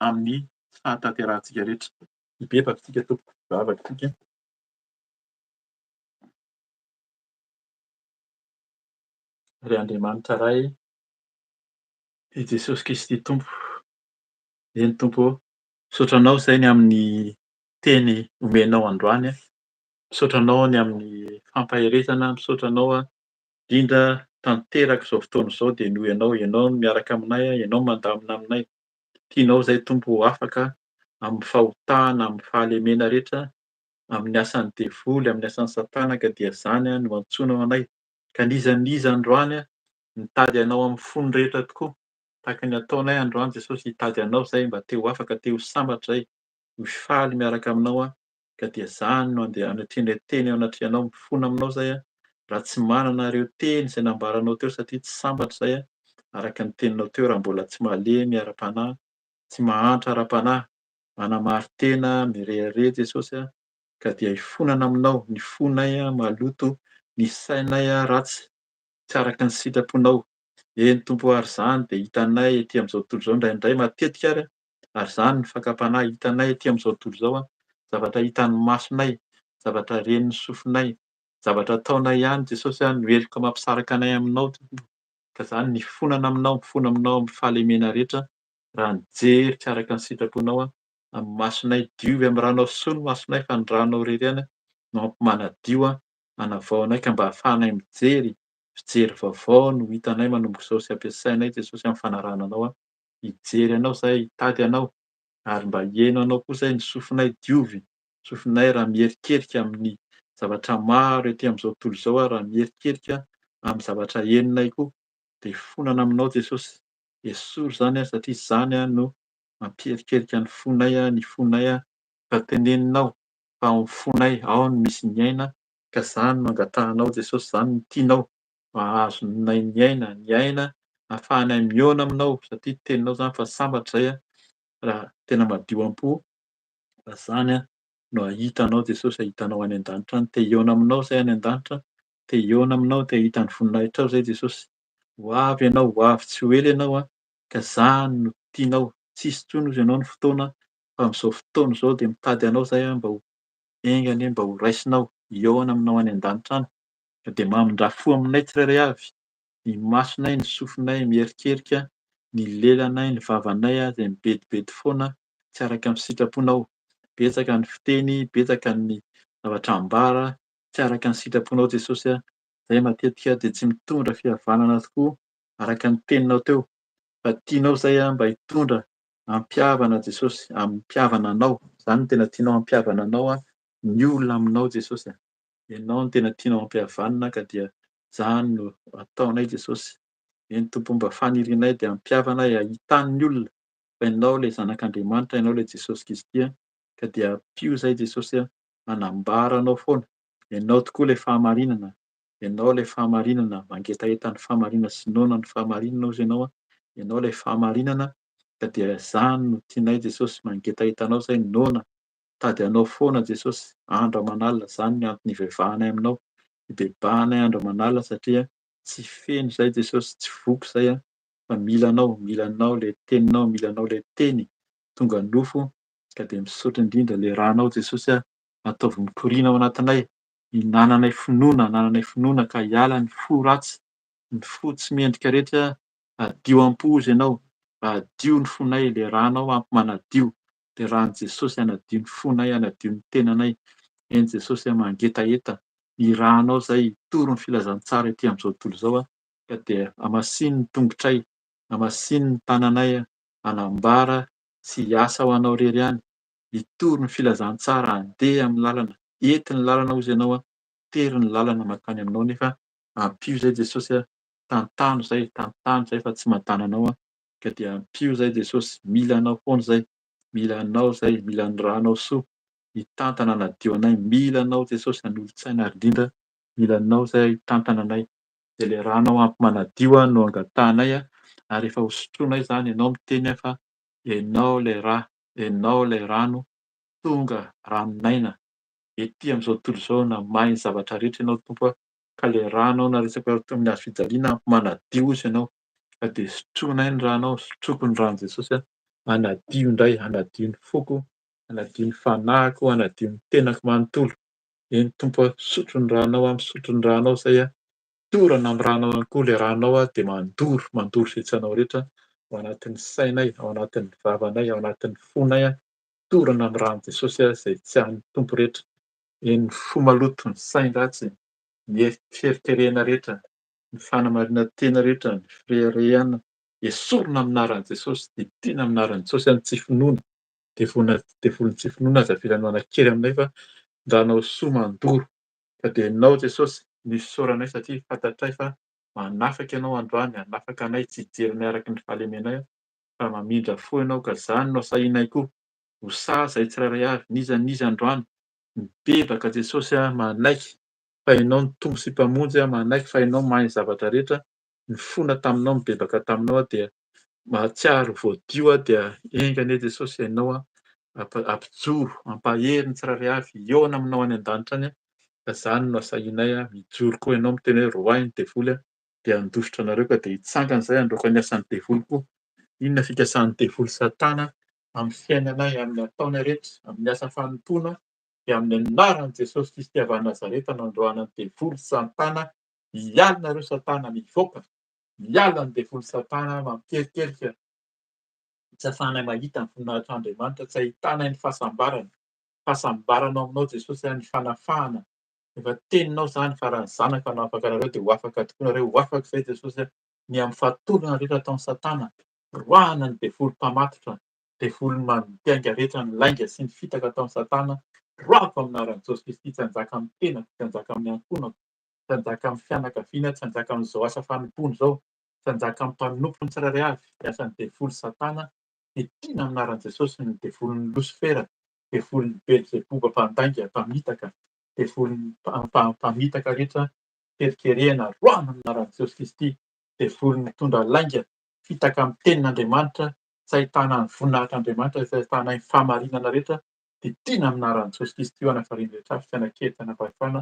amin'ny fahatanterantsika rehetra. Hibebaka isika tompoko, hivavaka isika. Ry Andriamanitra iray, i Jesosy Kristy Tompo, eny Tompo, misaotra anao izay ny amin'ny teny omenao androany. Misaotra anao ny amin'ny fampaheresana, misaotra anao indrindra tanteraka izao fotoana izao dia noho ianao no miaraka aminay, ianao mandamina aminay. Tianao izay Tompo ho afaka amin'ny fahotana, amin'ny fahalemena rehetra, amin'ny asan'ny devoly, amin'ny asan'ny Satana ka dia izany no antsoinao anay. Ka n'iza androany nitady anao amin'ny fony rehetra tokoa, tahaka ny ataonay androany Jesosy hitady anao izay mba te ho afaka, te ho sambatra izay, ho faly miaraka aminao ka dia izany no andeha anatrehanay teny ao anatrihanao, mifono aminao izay raha tsy manana ireo teny izay nambaranao teo satria tsy sambatra izay araka ny teninao teo raha mbola tsy malemy ara-panahy, tsy mahantra ara-panahy, manamary-tena mirehareha Jesosy ka dia hifonana aminao, ny fonay maloto, ny sainay ratsy, tsy araka ny sitraponao. Eny Tompo, ary izany dia hitanay etỳ amin'izao tontolo izao indraindray matetika ary izany ny fakam-panahy hitanay etỳ amin'izao tontolo izao zavatra hitan'ny masonay, zavatra renin'ny sofinay, zavatra ataonay ihany Jesosy no helika mampisaraka anay aminao. Ka izany ny fonana aminao, mifono aminao amin'ny fahalemena rehetra raha nijery tsy araka ny sitraponao amin'ny masonay. Diovy amin'ny ranonao soa ny masonay fa ny ranonao irery ihany no ampimanadio hanavao anay ka mba hahafahanay mijery fijery vaovao no hitanay manomboka izao sy ampiasainay Jesosy amin'ny fanarahana anao hijery anao izahay, hitady anao ary mba hihaino anao koa izay ny sofinay diovy, sofinay raha mierikerika amin'ny zavatra maro etỳ amin'izao tontolo izao raha mierikerika amin'ny zavatra henonay koa dia fonana aminao Jesosy. Esory izany satria izany no mampierikerika ny fonay ka teneninao fa ao amin'ny fonay ao no misy ny aina ka izany no angatahanao Jesosy, izany no tianao ahazonay ny aina ahafahanay mihaona aminao satria teninao izany fa sambatra izay raha tena madio am-po. Fa izany no hahitanao Jesosy, hahitanao any an-danitra any, te hihaona aminao izay any an-danitra, te hihaona aminao, te hahita ny voninahitra ao izay Jesosy. Ho avy ianao, ho avy tsy ho ela ianao ka izany no tianao. Tsisy intsony hozy ianao ny fotoana fa amin'izao fotoana izao dia mitady anao izay mba ho aingany, mba ho raisinao, hihaona aminao any an-danitra any. Ka dia mamindra-fo aminay tsirairay avy, ny masonay, ny sofinay mierikerika, ny lelanay, ny vavanay izay mibedibedy foana tsy araka ny sitraponao. Betsaka ny fiteny, betsaka ny zavatra ambara tsy araka ny sitraponao Jesosy izay matetika dia tsy mitondra fihavanana tokoa araka ny teninao teo. Fa tianao izay mba hitondra hampihavana Jesosy, hampihavana anao. Izany no tena tianao hampihavana anao ny olona aminao Jesosy. Ianao no tena tianao hampihavanana ka dia izany no ataonay Jesosy. Eny Tompo, mba fanirianay dia hampihavana hahitan'ny olona fa ianao ilay zanak'Andriamanitra, ianao ilay Jesosy Kristy ka dia ampio izay Jesosy hanambara anao foana. Ianao tokoa ilay fahamarinana, ianao ilay fahamarinana, mangetaeta ny fahamarinana sy noana ny fahamarinana hozy ianao. Ianao ilay fahamarinana ka dia izany no tianay Jesosy, mangetaeta anao izay noana, tady anao foana Jesosy, andro aman'alina, izany no antony hivavahanay aminao. Ibebahanay andro aman'alina satria tsy feno zahay Jesosy, tsy voky zahay fa milanao le teninao, milanao le teny tonga nofo ka de misaotra indrindra le ranao Jesosy ataovy mikoriana ao anatinay, hinananay finoana ka hiala ny fo ratsy, ny fo tsy mendrika rehetra, adio am-pozy ianao, adio ny fonay, le ranao ampy manadio, le ran'i Jesosy hanadio ny fonay, hanadio ny tenanay. Eny Jesosy mangetaeta, ny ranao zay hitoro ny filazantsara ety am'zao tontolo zao ka de hamasiny ny tongotray, hamasiny ny tananay hanambara sy hiasa ho anao irery ihany. Hitoro ny filazantsara, handeha amin'ny lalana, ety ny lalana hozy ianao tery ny lalana mankany aminao nefa ampio zay Jesosy tantano zay fa tsy mahantana anao ka dia ampio zay Jesosy, mila anao foana zay, mila anao zay, mila ny ranao soa hitantana hanadio anay, mila anao Jesosy hanolontsaina ary indrindra, mila anao zay hitantana anay. De le ranao ampy manadio no angatanay ary rehefa hosotroinay zany ianao miteny fa ianao le rà, ianao le rano, tonga ranonaina. Ety am'zao tontolo zao na mahay ny zavatra rehetra ianao Tompo ka le ranao narisaka tamin'ny hazofijaliana ampy manadio ozy ianao. Ka de sotroinay ny ranao, sotroko ny ran'i Jesosy hanadio indray, hanadio ny foko, hanadio ny fanahiko, hanadio ny tenako manontolo. Eny Tompo sotro ny ranao misotro ny ranao zay dorana amin'ny ranao ihany koa le ranao de mandoro zay tianao rehetra ao anatin'ny sainay, ao anatin'ny vavanay, ao anatin'ny fonay dorana amin'ny ran'i Jesosy zay tian'ny Tompo rehetra. Eny fo maloto, ny sain-dratsy, ny fieritreretana rehetra, ny fanamarina tena rehetra, ny fireharehana, esorina amin'aran'i Jesosy, didina amin'aran'i Jesosy ny tsy finoana, devoliny tsy finoana aza filanona kely aminay fa ranao soa mandoro. Ka de ianao Jesosy no isaoranay satria fantatray fa manafaka ianao androany, hanafaka anay tsy hijery miaraky ny fahalemenay fa mamindra fo ianao ka zany no asahinay koa. Ho sahy izahay tsirairay avy, n'iza n'iza androany, mibebaka Jesosy manaiky fa ianao ny tombo sy mpamonjy manaiky fa ianao mahay ny zavatra rehetra, nifoana taminao, mibebaka taminao dia mahatsiaro voadio dia engany Jesosy ianao ampijoro, ampahery ny tsirairay avy, hiaona aminao any an-danitra any ka zany no asahinay mijoro koa ianao miteny hoe roahy ny devoly dia handositra anareo ka de hitsangana izay handroaka ny asan'ny devoly koa. Inona fikasan'ny devoly Satana amin'ny fiainanay, amin'ny ataonay rehetra, amin'ny asa fanompoana dia amin'ny anaran'i Jesosy Kristy avy Nazareta no androanan'ny devoly Satana, hiala nareo Satana mivoaka, miala ny devoly Satana mampikerikerika tsy ahafahanay mahita ny voninahitr'Andriamanitra, tsy ahitanay ny fahasambaranao aminao Jesosy ny fanafahana. Efa teninao zany fa raha ny zanaka no afaka anareo de ho afaka tokoa nareo, ho afaka izay Jesosy ny amin'ny fahatorana rehetra ataon'i Satana. Roahana ny devoly mpamatotra, devoly mampiainga rehetra ny lainga sy ny fitaka ataon'i Satana. Roahako amin'anaran'i Jesosy Kristy, tsy hanjaka amin'ny tenako, tsy hanjaka amin'ny ankonako, tsy hanjaka amin'ny fianakaviana, tsy hanjaka amin'izao asa fanompony zao, tsy hanjaka amin'ny mpanompo ny tsirairay avy, ny asan'ny devoly Satana. Itiana amin'anaran'i Jesosy ny devolin'ny Losifera, devolin'ny Belzebouba mpandainga, mpamitaka, devolin'ny mpamitaka rehetra, kerikerihana, roahana amin'anaran'i Jesosy Kristy. Devoly mitondra lainga, fitaka amin'ny tenin'Andriamanitra, tsy ahitana ny voninahitr'Andriamanitra, tsy ahitana ny fahamarinana rehetra, itiana amin'anaran'i Jesosy Kristy ho anavariana rehetra avy, tsy hanakely, tsy hanapahefana.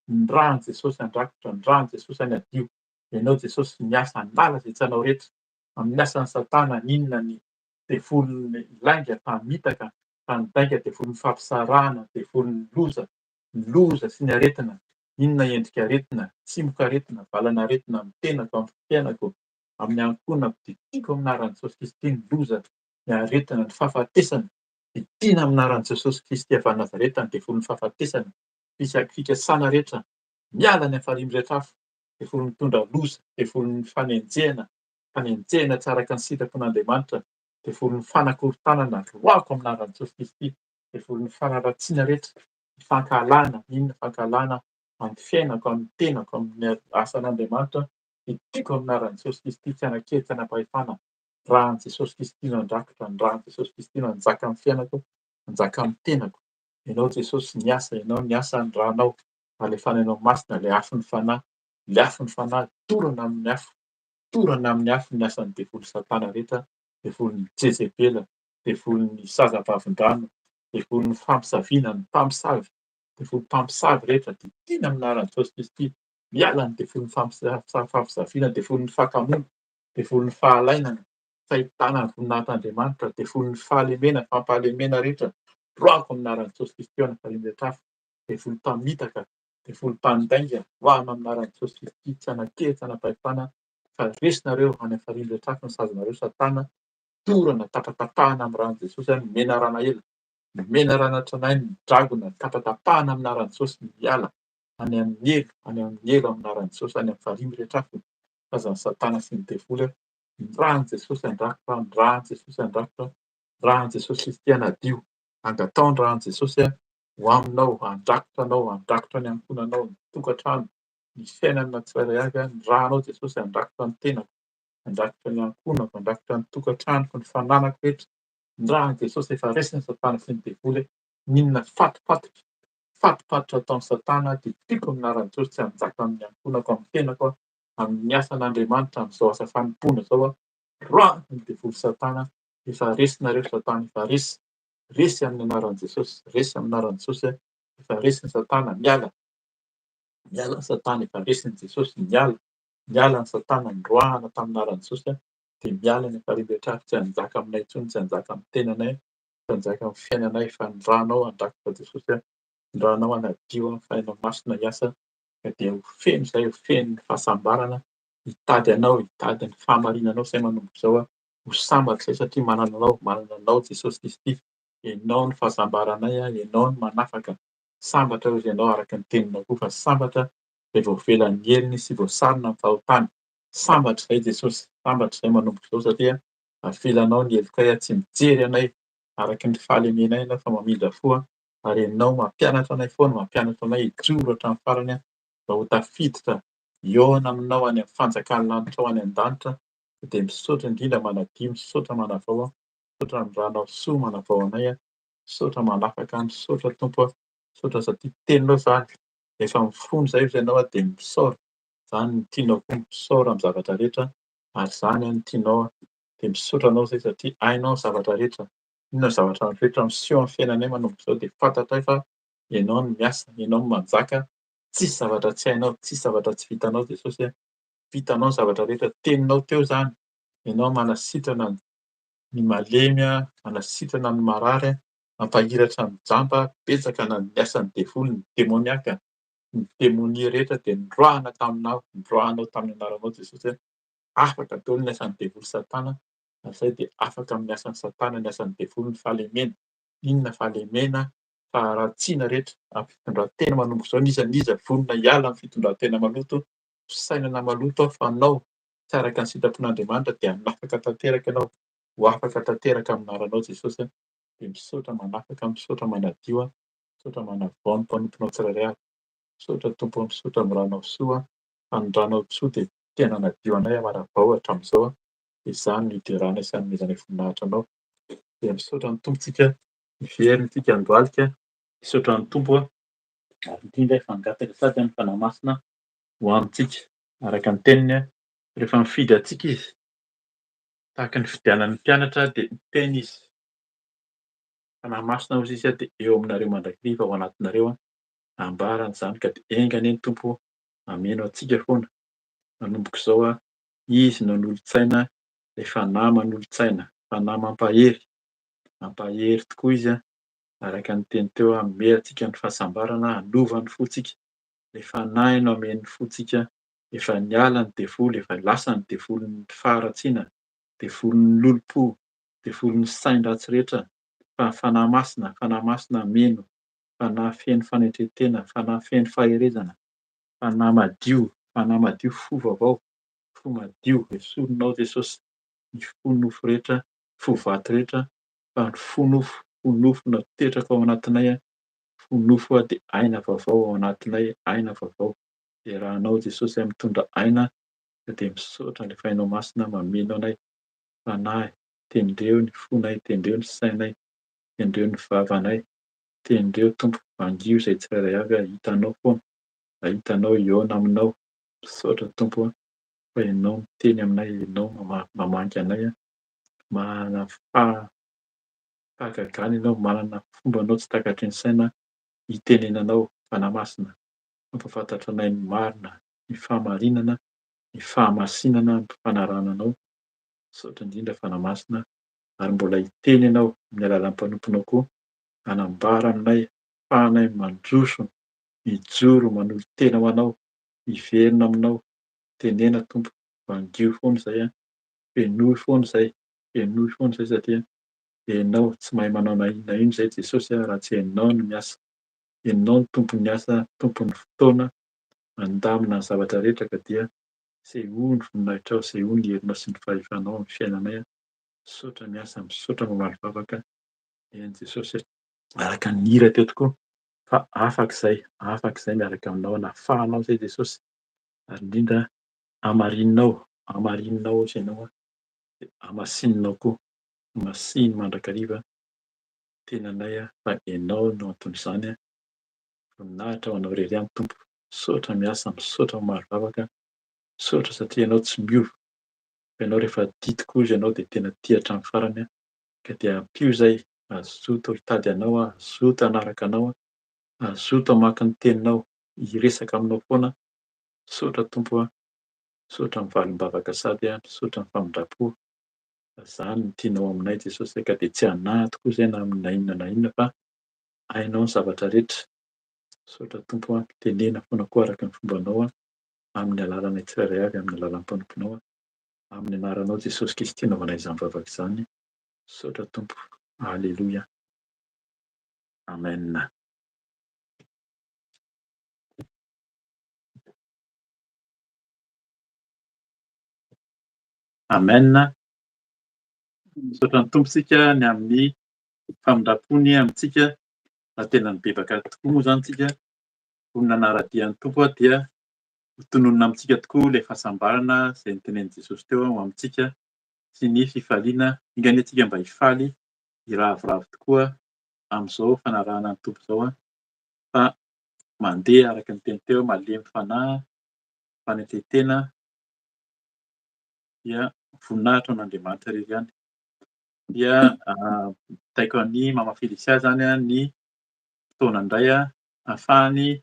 Ny ran'i Jesosy andrakotra, ny ran'i Jesosy any adio. Ianao Jesosy miasa hanala zay tsy anao rehetra. Amin'ny asan'ny Satana inona ny devolin'ny lainga, mpamitaka, mpandainga, devolin'ny fampisarahana, devolin'ny loza sy ny aretina. Inona endrika aretina, tsimoka aretina, valana aretina amin'ny tenako, amin'ny fiainako, amin'ny ankonako, didiko amin'anaran'i Jesosy Kristy ny loza, ny aretina, ny fahafatesana. Itiana amin'anaran'i Jesosy Kristy avy Nazareta ny devolin'ny fahafatesana, fikasana rehetra, miala any amin'ny rehetra afo, devoly mitondra loza, devolin'ny fanenjehana tsy araka ny sitrapon'Andriamanitra, devolin'ny fanakorontanana, roahako amin'anaran'i Jesosy Kristy, devolin'ny fanaratsiana rehetra, ny fankahalana, inona fankahalana amin'ny fiainako, amin'ny tenako, amin'ny asan'Andriamanitra, itiako amin'anaran'i Jesosy Kristy, tsy hanakely, tsy hanapahefana. Ran'i Jesosy Kristy no andrakotra, ny ran'i Jesosy Kristy no hanjaka amin'ny fiainako, hanjaka amin'ny tenako. Ianao Jesosy niasa, ianao niasa ny ranao, alefananao masina le afon'ny fanahy, le afon'ny fanahy dorana amin'ny afo, dorana amin'ny afo ny asan'ny devoly Satana rehetra, devolin'ny Jezebela, devolin'ny zazavavin-drano, devolin'ny fampisaviana, ny mpamosavy. devoly mpamosavy rehetra dia tiana amin'ny anaran'i Jesosy Kristy. Miala ny devoly fampisafiana, devoly ny fakamoana, devoly ny fahalainana, fahitana ny voninahit'Andriamanitra, devoly ny fahalemena, fampahalemena rehetra. Roahako amin'ny anaran'i Jesosy Kristy any amin'ny rehetra hafa. Devoly mpamitaka, devoly mpandainga, hoahana amin'ny anaran'i Jesosy Kristy, tsy hanan-kely, tsy hanam-pahefana, fa resinareo any amin'ny farihin'ny rehetra hafa ny sazonareo Satana. Dorana, tapatapahana amin'ny ranon'i Jesosy any, mena rana ela, mena rana tranainy, dragona, tapatapahana amin'ny anaran'i Jesosy, miala any amin'ny elo, any amin'ny elo amin'ny anaran'i Jesosy, any amin'ny farihin'ny rehetra hafa. Fazan'ny Satana sy ny devoly rahan'i Jesosy andrakotra, rahan'i Jesosy andrakotra, rahan'i Jesosy Kristy hanadio. Angatao ny rahan'i Jesosy ho aminao, andrakotra anao, andrakotra ny ankonanao, ny tokantrano, ny fiainana tsirairay avy. Ny rahanao Jesosy andrakotra ny tenako, andrakotra ny ankonako, andrakotra ny tokantranoko, ny fananako rehetra. Ny rahan'i Jesosy efa raisina ny Satana sy ny devoly. Ninona fatopatotra ataon'ny Satana dia tiako amin'ny anaran'i Jesosy tsy hanjaka amin'ny ankonako, amin'ny tenako, amin'ny asan'Andriamanitra amin'izao asa fanompoana izao. Roahako ny devoly Satana, efa resinareo Satana, efa resy. Resy amin'ny anaran'i Jesosy, resy amin'ny anaran'i Jesosy, efa resy ny Satana, miala. Miala ny Satana, efa resin'i Jesosy, miala. Miala ny Satana, noroahana tamin'ny anaran'i Jesosy dia miala ny farihy rehetra avy, tsy hanjaka aminay intsony, tsy hanjaka amin'ny tenanay, tsy hanjaka amin'ny fiainanay, fa ny ranao andrakotra Jesosy, ny ranao hanadio amin'ny fahaina masina hiasa, dia ho feno izay, ho feno ny fahasambarana, hitady anao, hitady ny fahamarinanao izay manomboka izao ho sambatra izay satria manana anao Jesosy Kristy. Ianao ny fahasambaranay, ianao ny manafaka. Sambatra hozy ianao araka ny teninao koa fa sambatra izay voavelan'ny heliny sy voasarona amin'ny fahotany. Sambatra izay Jesosy, sambatra izay manomboka izao satria avelanao ny helokay tsy mijery anay araky ny fahalemenay ianao fa mamindra fo ary ianao mampianatra anay foana, mampianatra anay hijoro hatramin'ny farany mba ho tafiditra hiaona aminao any amin'ny fanjakan'ny lanitra ao any an-danitra. Dia misaotra indrindra manadio, misaotra manavao, misaotra ny ranao soa manavao anay, misaotra manafaka, misaotra Tompo, misaotra satria teninao izany. Efa mifono izay hozy ianao dia misaora. Izany no tianao koa, misaora amin'ny zavatra rehetra ary izany no tianao. Dia misaotra anao izay satria hainao ny zavatra rehetra. Inona ny zavatra rehetra miseho amin'ny fiainanay manomboka izao dia fantatray fa ianao no miasa, ianao no manjaka. Tsisy zavatra tsy hainao, tsisy zavatra tsy vitanao Jesosy. Vitanao ny zavatra rehetra, teninao teo izany. Ianao manasitrana ny malemy, manasitrana ny marary, mampahiratra ny jamba, betsaka na ny asan'ny devoly, ny demoniaka, ny demonia rehetra dia norohana taminao, norohanao tamin'ny anaranao Jesosy. Afaka daholo ny asan'ny devoly Satana, ary izay dia afaka amin'ny asan'ny Satana, ny asan'ny devoly ny fahalemena. Inona fahalemena? Faharatsiana rehetra amin'ny fitondran-tena manomboka izao n'iza vonona hiala amin'ny fitondran-tena maloto, fisainana maloto fanao tsy araka ny sitrapon'Andriamanitra dia hanafaka tanteraka ianao, ho afaka tanteraka amin'ny anaranao Jesosy. Dia misaotra manafaka, misaotra manadio, misaotra manavao ny mpanomponao tsirairay avy. Misaotra Tompo, misaotra amin'ny ranao soa, fa ny ranao soa dia tena hanadio anay manavao hatramin'izao. Dia izany no idiranay sy hanomezanay voninahitra anao. Dia misaotra ny Tompontsika miverina isika handohalika, misaotra ny Tompo ary indrindra fangataka sady amin'ny fanahy masina ho amintsika. Araka ny teniny rehefa mifidy antsika izy, tahaka ny fividianan'ny mpianatra dia miteny izy, fanahy masina hozy izy dia eo aminareo mandrakariva ao anatinareo ambarana izany ka dia engany eny Tompo hameno antsika foana. Manomboka izao izy no nolontsaina, ilay fanahy manolo-tsaina, fanahy mampahery, mampahery tokoa izy araka ny teny teo hanome antsika ny fahasambarana, hanova ny fontsika. Ilay fanahy no hameno ny fontsika, efa niala ny devoly, efa lasa ny devolin'ny faharatsiana, devolin'ny lolo-po, devolin'ny sain-dratsy rehetra, fa fanahy masina hameno, fanahy feno fanetretena, fanahy feno faherezana, fanahy madio, fo vaovao, fo madio esorinao Jesosy, ny fo nofo rehetra, fo vato rehetra, fa ny fo nofo napetraka ao anatinay, fo nofo dia aina vaovao ao anatinay, aina vaovao. Dia raha anao Jesosy mitondra aina dia misaotra ilay fainao masina mameno anay. Fanahy, tendreo ny fonay, tendreo ny sainay, tendreo ny vavanay, tendreo Tompo angio izay tsirairay avy hitanao foana, hitanao hiaona aminao. Misaotra Tompo fa ianao miteny aminay, ianao mamangy anay, manana fahagagana ianao, manana fombanao tsy takatry ny saina itenenanao fanahy masina, mampafantatra anay ny marina, ny fahamarinana, ny fahamasinana ampifanarahana anao. Misaotra indrindra fanahy masina ary mbola hiteny ianao amin'ny alalan'ny mpanomponao koa, hanambara aminay, ahafahanay mandroso, mijoro, manolo tena ho anao, hiverina aminao. Tenena Tompo, vangio foana izay a, fenoy foana izay, fenoy foana izay satria ianao tsy mahay manao na inona na inona izay Jesosy raha tsy hainao no miasa. Ianao no tompon'ny asa, tompon'ny fotoana, mandamina ny zavatra rehetra ka dia sehoa ny voninahitra ao, sehoa ny herinao sy ny fahefanao amin'ny fiainanay a. Misaotra miasa, misaotra mamaly vavaka. Eny Jesosy, araka ny hira teo tokoa fa afaka izay miaraka aminao, nafahanao izay Jesosy ary indrindra hamarinao, hamarinao ohatry ianao a, de hamasinina koa, masiny mandrakariva tenanay a fa ianao no anton'izany a. Voninahitra ho anao irery ihany Tompo. Misaotra miasa, misaotra mamaly vavaka, misaotra satria ianao tsy miova. Fa ianao rehefa tia tokoa izy ianao de tena tia hatramin'ny farany a, ka dia ampio izay hazoto hitady anao a, hazoto hanaraka anao a, hazoto hamaky ny teninao, hiresaka aminao foana. Misaotra Tompo a, misaotra amin'ny valim-bavaka sady a, misaotra amin'ny famindram-po. Fa izany no tianao aminay Jesosy ka de tsy hanahy tokoa izay na amin'ny na inona na inona fa hainao ny zavatra rehetra. Misaotra Tompo a, tenena foana koa araka ny fombanao a, amin'ny alalanay tsirairay avy, amin'ny alalan'ny mpanomponao a, amin'ny anaranao Jesosy Kristy anaovanay izany vavaka izany. Misaotra Tompo. Alleloia. Amen. Amen. Misaotra ny Tompo isika ny amin'ny famindram-pony amintsika. Raha tena mibebaka tokoa moa izany isika, vonona hanaradian'ny Tompo a dia hotononona amintsika tokoa ilay fahasambarana izay notenenin'i Jesosy teo ho amintsika sy ny fifaliana. Ingany antsika mba hifaly, hiravoravo tokoa amin'izao fanarahana ny Tompo izao a, fa mandeha araka ny teny teo, malemy fanahy, fanentetena dia voninahitra ho an'Andriamanitra irery ihany. Dia taiko ny Mama Felicia zany a ny fotoana indray a ahafahany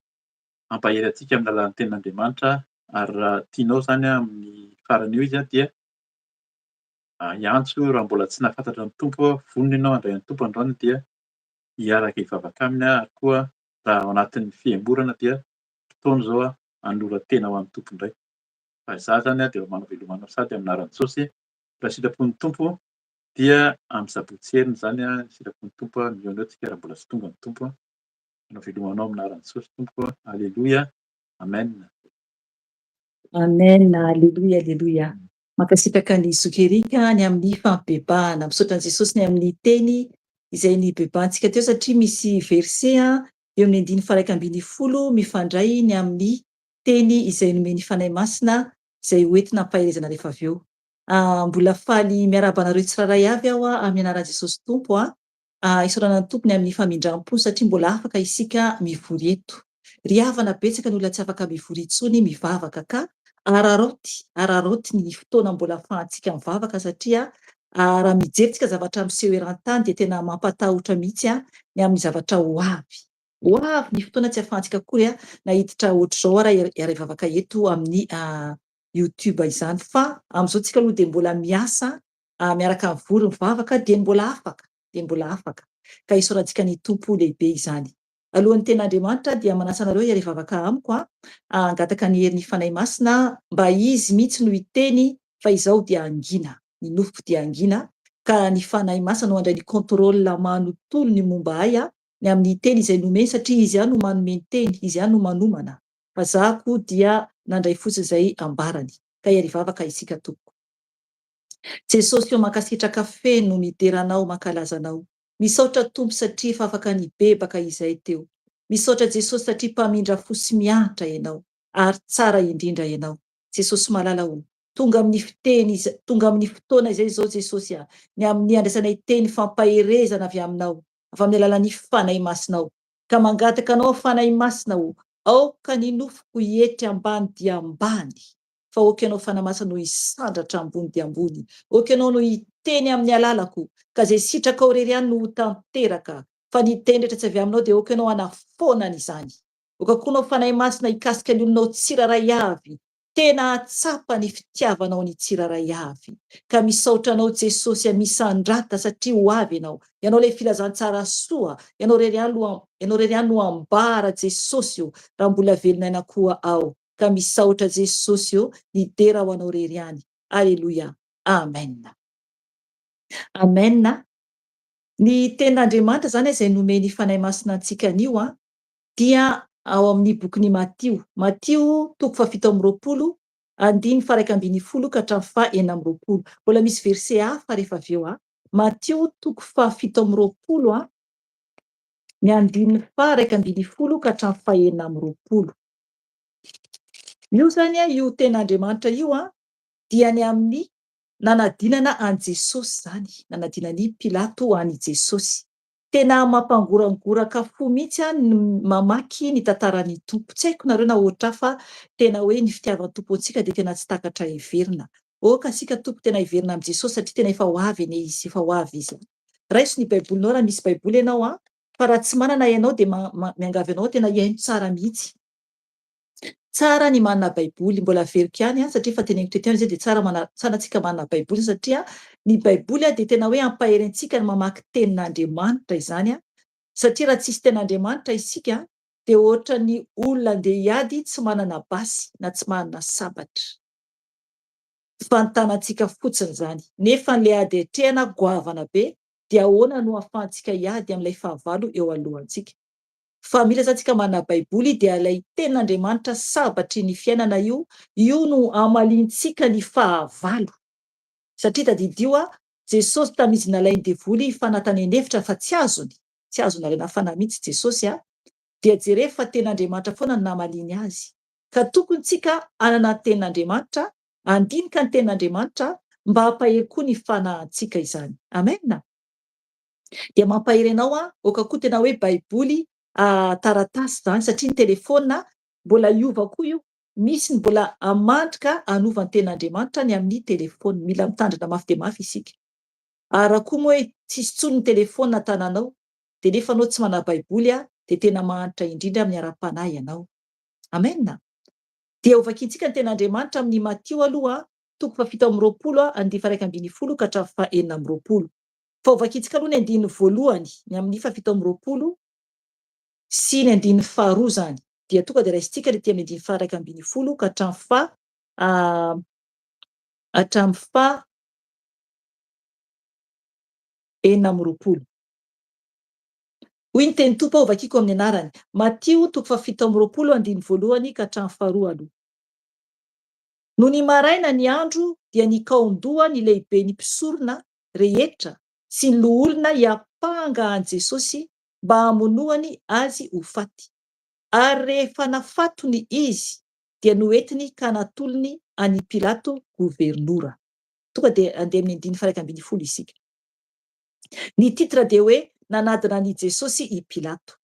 mampahery antsika amin'ny alalan'ny tenin'Andriamanitra ary raha tianao zany a amin'ny farany eo izy a dia hiantso raha mbola tsy nahafantatra ny Tompo, vonona ianao handray ny Tompo androany dia hiaraka hivavaka aminy a, ary koa raha ao anatin'ny fiemborana dia fotoana izao a hanoran-tena ho an'ny Tompo indray. Fa izaho zany a de manao velomanao sady amin'ny anaran'i Jesosy raha sitrapon'ny Tompo dia amin'ny sabotsy heriny zany a sitrapon'ny Tompo a, miheo an'eo tsika raha mbola tsy tonga ny Tompo a. Manao velomanao amin'ny anaran'i Jesosy Tompo a. Alleloia. Amen. Amen. Alleluia, alleluia. Mankasitraka ny zokerika ny amin'ny fampibebahana. Misaotra an'i Jesosy ny amin'ny teny izay nibebahantsika teo satria misy verset eo amin'ny 9:120 mifandray ny amin'ny teny izay nomeny fanahy masina izay hoentina hampaherezana rehefa avy eo. Mbola faly miarahaba anareo tsiraray avy aho amin'ny anaran'i Jesosy Tompo isaorana ny tompony amin'ny famindram-po satria mbola afaka isika mivory eto. Ry havana betsaka ny olona tsy afaka mivory intsony mivavaka ka araroty ny fotoana mbola ahafahantsika mivavaka satria raha mijeritsika zavatra miseho eran-tany dia tena mampatahotra mihitsy ny amin'ny zavatra ho avy. Ho avy ny fotoana tsy ahafahantsika akory na hiditra ohatr'izao raha hiara hivavaka eto amin'ny YouTube izany fa amin'izao tsika aloha dia mbola miasa miaraka mivory mivavaka dia mbola afaka ka isaorantsika ny Tompo lehibe izany. Alohan'ny ten'Andriamanitra dia manasa anareo hiara hivavaka amiko hangataka ny herin'ny fanahy masina mba izy mihitsy no hiteny fa izaho dia angina, ny nofoko dia angina ka ny fanahy masina no handray ny contrôle manontolo ny momba ahy ny amin'ny teny izay nomeny satria izy ihany no manome ny teny, izy ihany no manomana. Fa zako dia nandray fotsiny izay ambarany ka hiara hivavaka isika tompoko. Jesosy eo mankasitraka feno mideranao mankalaza anao. Misaotra Tompo satria fa afaka nibebaka izay teo. Misaotra Jesosy satria mpamindra fo sy mianatra ianao ary tsara indrindra ianao. Jesosy malala ho. Tonga amin'ny fotoana izay zao Jesosy ny amin'ny andraisanay teny fampaherezana avy aminao, avy amin'ny alalan'ny fanahy masinao. Ka mangataka anao fanahy masina ho, aoka ny nofoko hietry ambany dia ambany. Fa aoka ianao fanahy masina no hisandratra ambony dia ambony. Aoka ianao no hiteny amin'ny alalako, ka zay sitraka ao irery ihany no ho tanteraka. fa ny teny rehetra tsy avy aminao dia oka ianao anafonana izany. Oka koa anao fanahy masina hikasika ny olonao tsiraray avy. Tena atsapa ny fitiavanao ny tsiraray avy. Ka misaotra anao Jesosy amisandrata satria ho avy ianao. Ianao ilay filazantsara soa. Ianao irery ihany no ambara Jesosy io raha mbola velon'aina koa ao. Ka misaotra Jesosy io hidera ho anao rery ihany. Aleloia. Amen. Amen. Ny tenin'Andriamanitra zany izay nomeny fanahy masina antsika anio dia ao amin'ny bokin'ny Matio. Matio 7:20, 2:1-20 ka hatramin'ny 4:20. Mbola misy verset hafa rehefa avy eo. Matio 7:20, 2:1-20 ka hatramin'ny 4:20. Io zany io tenin'Andriamanitra io dia ny amin'ny nanadinana an Jesosy zany, nanadinany Pilato any Jesosy. Tena mampangorangoraka fo mihitsy ny mamaky ny tantaran'ny Tompo. Tsy haiko nareo na ohatra fa tena hoe ny fitiavan'ny Tompo antsika dia tena tsy takatra heverina. Ka asika Tompo tena heverina amin'ny Jesosy satria tena efa ho avy anie izy, efa ho avy izy. Raiso ny baibolinao raha misy baiboly ianao fa raha tsy manana ianao dia miangavy anao tena hiaino tsara mihitsy. Tsara ny manana baiboly, mbola averiko ihany satria fa teneniko teto ihany zay dia tsara antsika manana baiboly satria ny baiboly dia tena hoe ampahery antsika ny mamaky tenin'Andriamanitra izany satria raha tsisy tenin'Andriamanitra isika dia ohatra ny olona andeha hiady tsy manana basy na tsy manana sabatra. Fantanantsika fotsiny zany. Nefa n'ilay ady hatrehana goavana be dia ahoana no ahafahantsika hiady amin'ilay fahavalo eo alohantsika. Fa mila zantsika manana baiboly dia ilay tenin'Andriamanitra sabatry ny fiainana io no amalintsika ny fahavalo. Satria tadidio Jesosy tamizy nalainy devoly fanatanenevitra fa tsy azony nalaina fanahy mihitsy Jesosy dia jereo fa tenin'Andriamanitra foana no namaliny azy. Ka tokony tsika anana tenin'Andriamanitra, andinika ny tenin'Andriamanitra mba hampahery koa ny fanahintsika izany. Amen. Dia mampahery anao oka koa tena hoe baiboly taratasy zany satria ny telefona mbola iova koa io. Misy ny mbola amandrika anova ny tenin'Andriamanitra ny amin'ny telefona. Mila mitandrina mafy dia mafy isika. Raha koa moa hoe tsisy tsony ny telefona tananao dia nefa anao tsy manana baiboly dia tena mahantra indrindra amin'ny ara-panahy ianao. Amen. Dia hovakintsika ny tenin'Andriamanitra amin'ny Matio aloha 7:20, 2:1-20 ka hatramin'ny 4:20. Fa hovakintsika aloha ny andiny voalohany ny amin'ny 7:20 sy ny andiny faharoa zany. Dia tonga dia raisitsika ilay amin'ny andiny 1:20 ka hatramin'ny 4:20. Hoy ny teny Tompo hovakiko amin'ny anarany. Matio 7:20, andiny voalohany ka hatramin'ny faharoa aloha. No ny maraina ny andro dia nikaondoha ny lehibe ny mpisorona rehetra sy ny loholona hiapanga an Jesosy mba hamonoany azy ho faty. Ary rehefa nafatony izy dia noentiny ka natolony any Pilato gobernora. Tonga dia andeha amin'ny andiny 1:20 isika. Ny titra dia hoe nanadina any Jesosy i Pilato.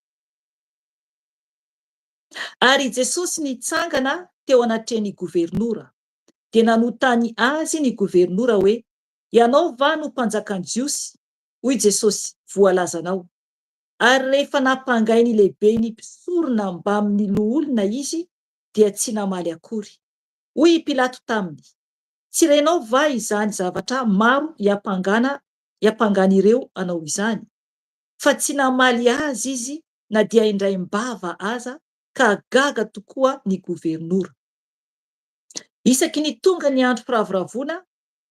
Ary Jesosy nitsangana teo anatrehany gobernora dia nanotany azy ny gobernora hoe, ianao va no mpanjakan'ny Jiosy? Hoy Jesosy, voalazanao. Ary rehefa nampangainy lehibe ny mpisorona mba amin'ny loholona izy dia tsy namaly akory. Hoy Pilato taminy, tsy renao va izany zavatra maro hiampangana ireo anao izany? Fa tsy namaly azy izy na dia indray mbava aza, ka gaga tokoa ny gobernora. Isaky ny tonga ny andro firavoravoana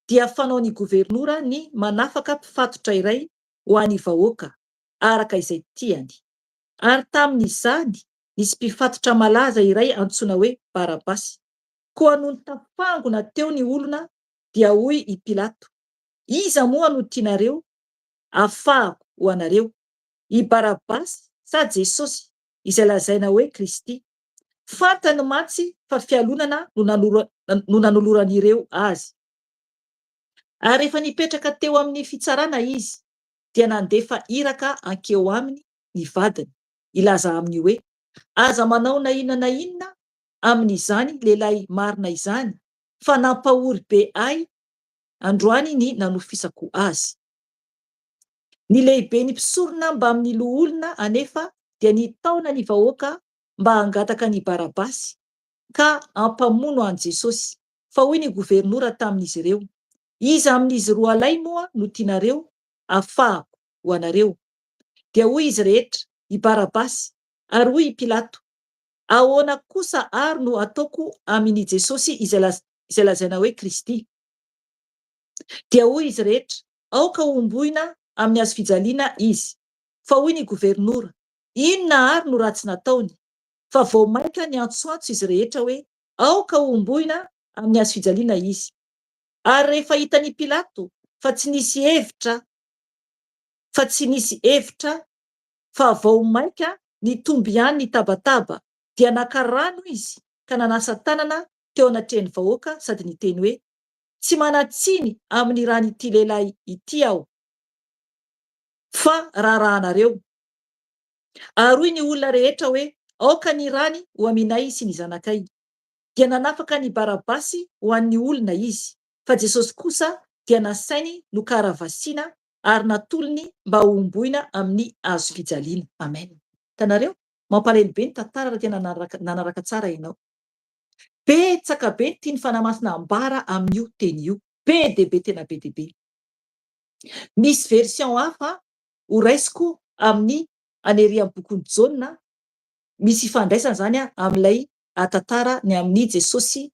dia fanaony gobernora ny manafaka mpifatotra iray ho an'ny vahoaka araka izay tiany. Ary tamin'izany nisy mpifatotra malaza iray antsoina hoe Barabasy. Koa noho ny tafangona teo ny olona dia hoy i Pilato, iza moa no tianareo afahako ho anareo, i Barabasy sa Jesosy izay lazaina hoe Kristy? Fantany mantsy fa fialonana no nanoloran'ireo azy. Ary rehefa nipetraka teo amin'ny fitsarana izy dia nandefa iraka ankeo aminy ny vadiny, ilaza aminy hoe, aza manao na inona amin'izany lehilahy marina izany, fa nampahory be ahy androany ny nanofisako azy. Ny lehibe ny mpisorona mba amin'ny loholona anefa dia nitaona ny vahoaka mba hangataka ny Barabasy ka hampamono an Jesosy. Fa hoy ny gobernora tamin'izy ireo, iza amin'izy roa lahy moa no tianareo afahako ho anareo? Dia hoy izy rehetra, i Barabasy. Ary hoy i Pilato, ahoana kosa ary no ataoko amin'i Jesosy izay lazaina hoe Kristy? Dia hoy izy rehetra, aoka omboina amin'ny hazo fijaliana izy. Fa hoy ny gobernora, inona ary no ratsy nataony? Fa vao maika ny antsoantso izy rehetra hoe aoka omboina amin'ny hazo fijaliana izy. Ary rehefa hitany Pilato fa tsy nisy hevitra fa vao maika ny tomby ihany ny tabataba, dia naka rano izy ka nanasa tanana teo anatrehan'ny vahoaka sady niteny hoe, tsy manatsiny amin'ny raha n'ity lehilahy ity aho, fa rarahanareo. Ary hoy ny olona rehetra hoe, aoka ny rany ho aminay sy ny zanakay. Dia nanafaka ny Barabasy ho an'ny olona izy, fa Jesosy kosa dia nasainy nokaravasiana ary natolony mba homboina amin'ny hazo fijaliana. Amen. Hitanareo, mampalahelo be ny tantara raha tena nanaraka tsara ianao. Betsaka be ny tiany fanahy masina ambara amin'io teny io, be dia be, tena be dia be. Misy version hafa ho raisiko amin'ny anerian'ny bokon'ny Jaona, misy ifandraisana zany amin'ilay tantara ny amin'ny Jesosy,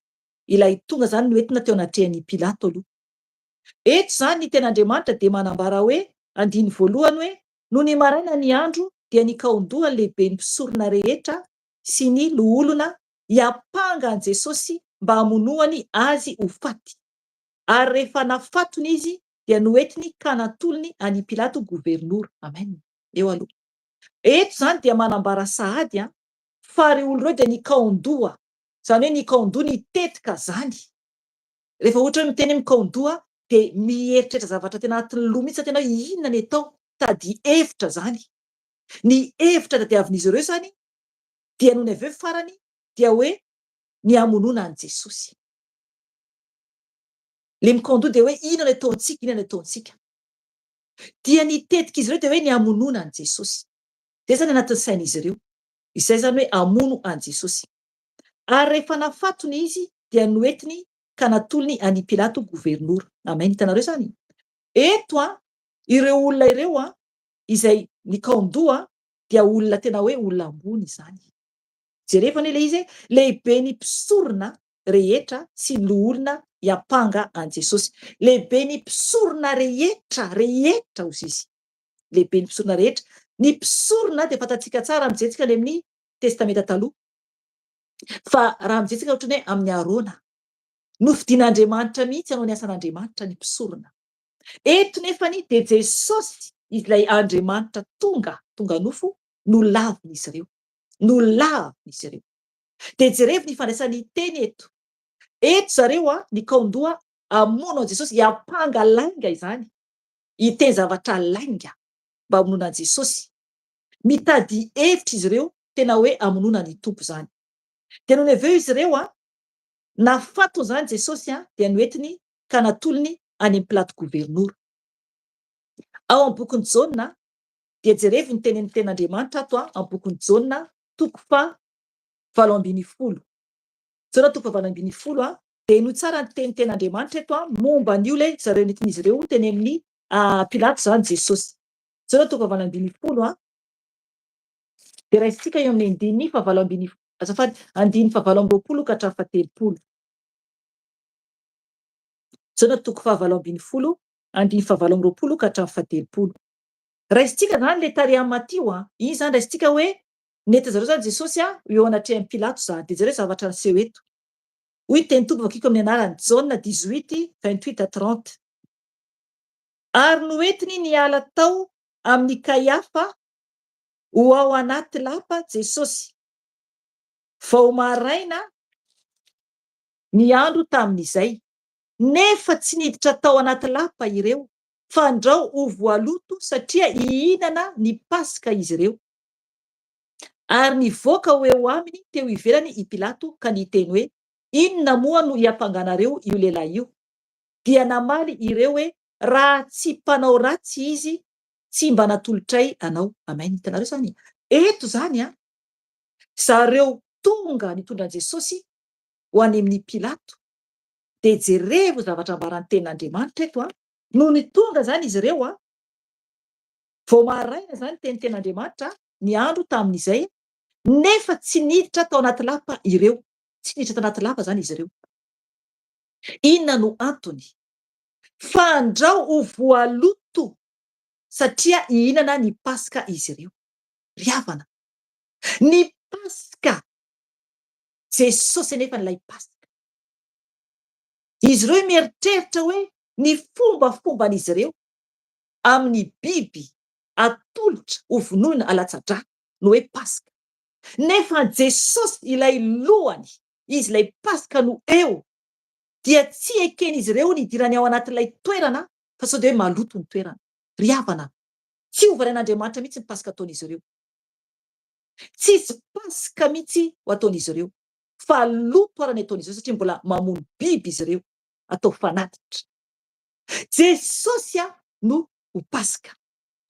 ilay tonga zany noentina teo anatrehan'ny Pilato aloha. Eto zany ny ten'Andriamanitra dia manambara hoe, andiny voalohany hoe, no ny maraina ny andro dia nikaondohan'ny lehiben'ny mpisorona rehetra sy ny loholona hiapanga an Jesosy mba hamonoany azy ho faty. Ary rehefa nafatony izy dia noentiny ka natolony any Pilato gobernora. Amen. Eo aloha. Eto zany dia manambara sahady fa ry olona ireo dia nikaondoha, zany hoe nikaondoha nitetika zany. Rehefa ohatra hoe miteny mikaondoha dia mieritreritra zavatra tena anatin'ny loha mihitsy, tena inona ny atao, tady hevitra zany. Ny hevitra tadiavin'izy ireo zany dia noho ny avy eo farany dia hoe ny hamonoana an Jesosy. Le mikaondoha dia hoe inona ny ataontsika, inona ny ataontsika. Dia nitetika izy ireo dia hoe ny hamonoana an Jesosy. Zay zany anatin'ny sain'izy ireo. Izay zany hoe hamono an Jesosy. Ary rehefa nafatony izy dia noentiny ka natolony any Pilato gobernora. Amen. Hitanareo zany. Eto ireo olona ireo izay nikaondoha dia olona tena hoe olona ambony zany. Jerevana ilay izy lehiben'ny mpisorona rehetra sy loholona hiapanga an Jesosy. Lehiben'ny mpisorona rehetra ozy izy. Lehiben'ny mpisorona rehetra. Ny mpisorona dia fantatsika tsara mijentsika any amin'ny testamenta taloha. Fa raha mijentsika ohatrany hoe amin'ny Arona, nofidian'Andriamanitra mihitsy hanao ny asan'Andriamanitra ny mpisorona. Eto nefany dia Jesosy ilay Andriamanitra tonga nofo no lavin'izy ireo. No lavin'izy ireo. Dia jerevy ny fandraisan'ny teny eto. Eto zareo nikaondoha hamono an Jesosy, hiapanga lainga izany. Hiteny zavatra lainga mba hamonoana an Jesosy. Mitady hevitra izy ireo tena hoe hamonoana ny tompo zany. Dia noho ny avy eo izy ireo nafatony zany Jesosy dia noentiny ka natolony any amin'ny Pilato gobernora. Ao amin'ny bokon'ny Jaona dia jerevy ny tenin'ny ten'Andriamanitra ato amin'ny bokon'ny Jaona 7:20. Jaona 7:20 dia ino tsara ny ten'Andriamanitra eto momba an'io le zareo nentin'izy ireo teny amin'ny Pilato zany Jesosy. Jaona 7:20 dia raisitsika eo amin'ny 2:20, azafady 2:20 ka hatramin'ny 30. Jaona 7:20, 2:20 ka hatramin'ny 30. Raisitsika zany le tarihan'ny Matio iny zany raisitsika hoe nety zareo zany Jesosy eo anatrehan'ny Pilato zany. Dia jereo zavatra niseho eto. Hoy teny tompo vakiko amin'ny anarany Jaona 18:28-30. Ary noentiny niala tao amin'ny Kaiafa ho ao anaty lapa Jesosy. Vao maraina ny andro tamin'izay, nefa tsy niditra tao anaty lapa ireo, fa andrao ho voaloto satria hihinana ny Paska izy ireo. Ary nivoaka ho eo aminy teo ivelany i Pilato ka niteny hoe, inona moa no hiampanganareo io lehilahy io? Dia namaly ireo hoe raha tsy mpanao ratsy izy tsy mba natolotray anao. Amen. Hitanareo zany eto zany zareo tonga nitondran Jesosy ho any amin'ny Pilato de jerevo zavatra ambarany tenin'Andriamanitra eto no ny tonga zany izy ireo vao maraina zany teny ten'Andriamanitra ny andro tamin'izay nefa tsy niditra tao anaty lapa ireo, tsy niditra tao anaty lapa zany izy ireo. Inona no antony? Fandrao ho voaloto satria ihinana ny Paska izy ireo. Ry havana, ny Paska Jesosy nefa n'ilay Paska. Izy ireo mieritreritra hoe ny fombafomban'izy ireo amin'ny biby atolotra ho vonoina alatsadrano no hoe Paska. Nefa Jesosy ilay lohany, izy ilay Paska no eo, dia tsy eken'izy ireo ny idirany ao anatin'ilay toerana fa sao de hoe maloto ny toerana. Ry havana, tsy hovarain'Andriamanitra mihitsy ny Paska ataon'izy ireo. Tsisy Paska mihitsy ho ataon'izy ireo, fa loto arany ataon'izy ireo satria mbola mamono biby izy ireo atao fanatitra. Jesosy no ho Paska.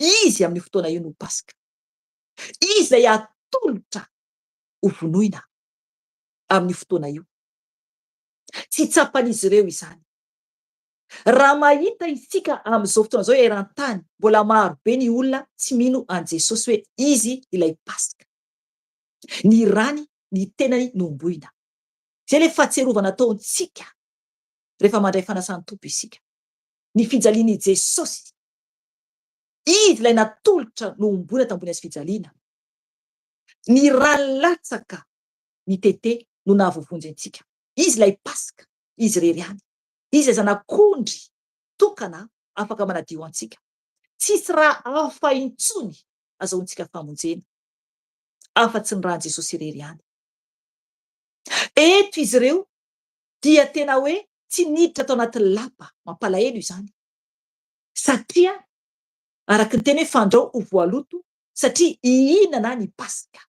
Izy amin'ny fotoana io no ho Paska. Izy izay atolotra ho vonoina amin'ny fotoana io. Tsy tsapan'izy ireo izany. Raha mahita isika amin'izao fotoana izao eran-tany, mbola maro be ny olona tsy mino an Jesosy hoe izy ilay Paska. Ny rany, ny tenany nomboina. Zay ilay fahatserovana ataontsika rehefa mandray fanasany tompo isika. Ny fijalian'i Jesosy, izy ilay natolotra nomboina tambony azy fijaliana. Ny ranolatsaka ny tete no nahavovonjy antsika. Izy ilay Paska, izy reriany. Izy zanak'ondry tokana afaka manadio antsika. Tsisy raha hafa intsony azahoantsika famonjena afa-tsy ny rahan'i Jesosy reriany. Eto izy ireo dia tena hoe tsy niditra tao anatin'ny lapa, mampalahelo izany. Satria araka ny teny hoe fandrao ho voaloto satria ihinana ny Paska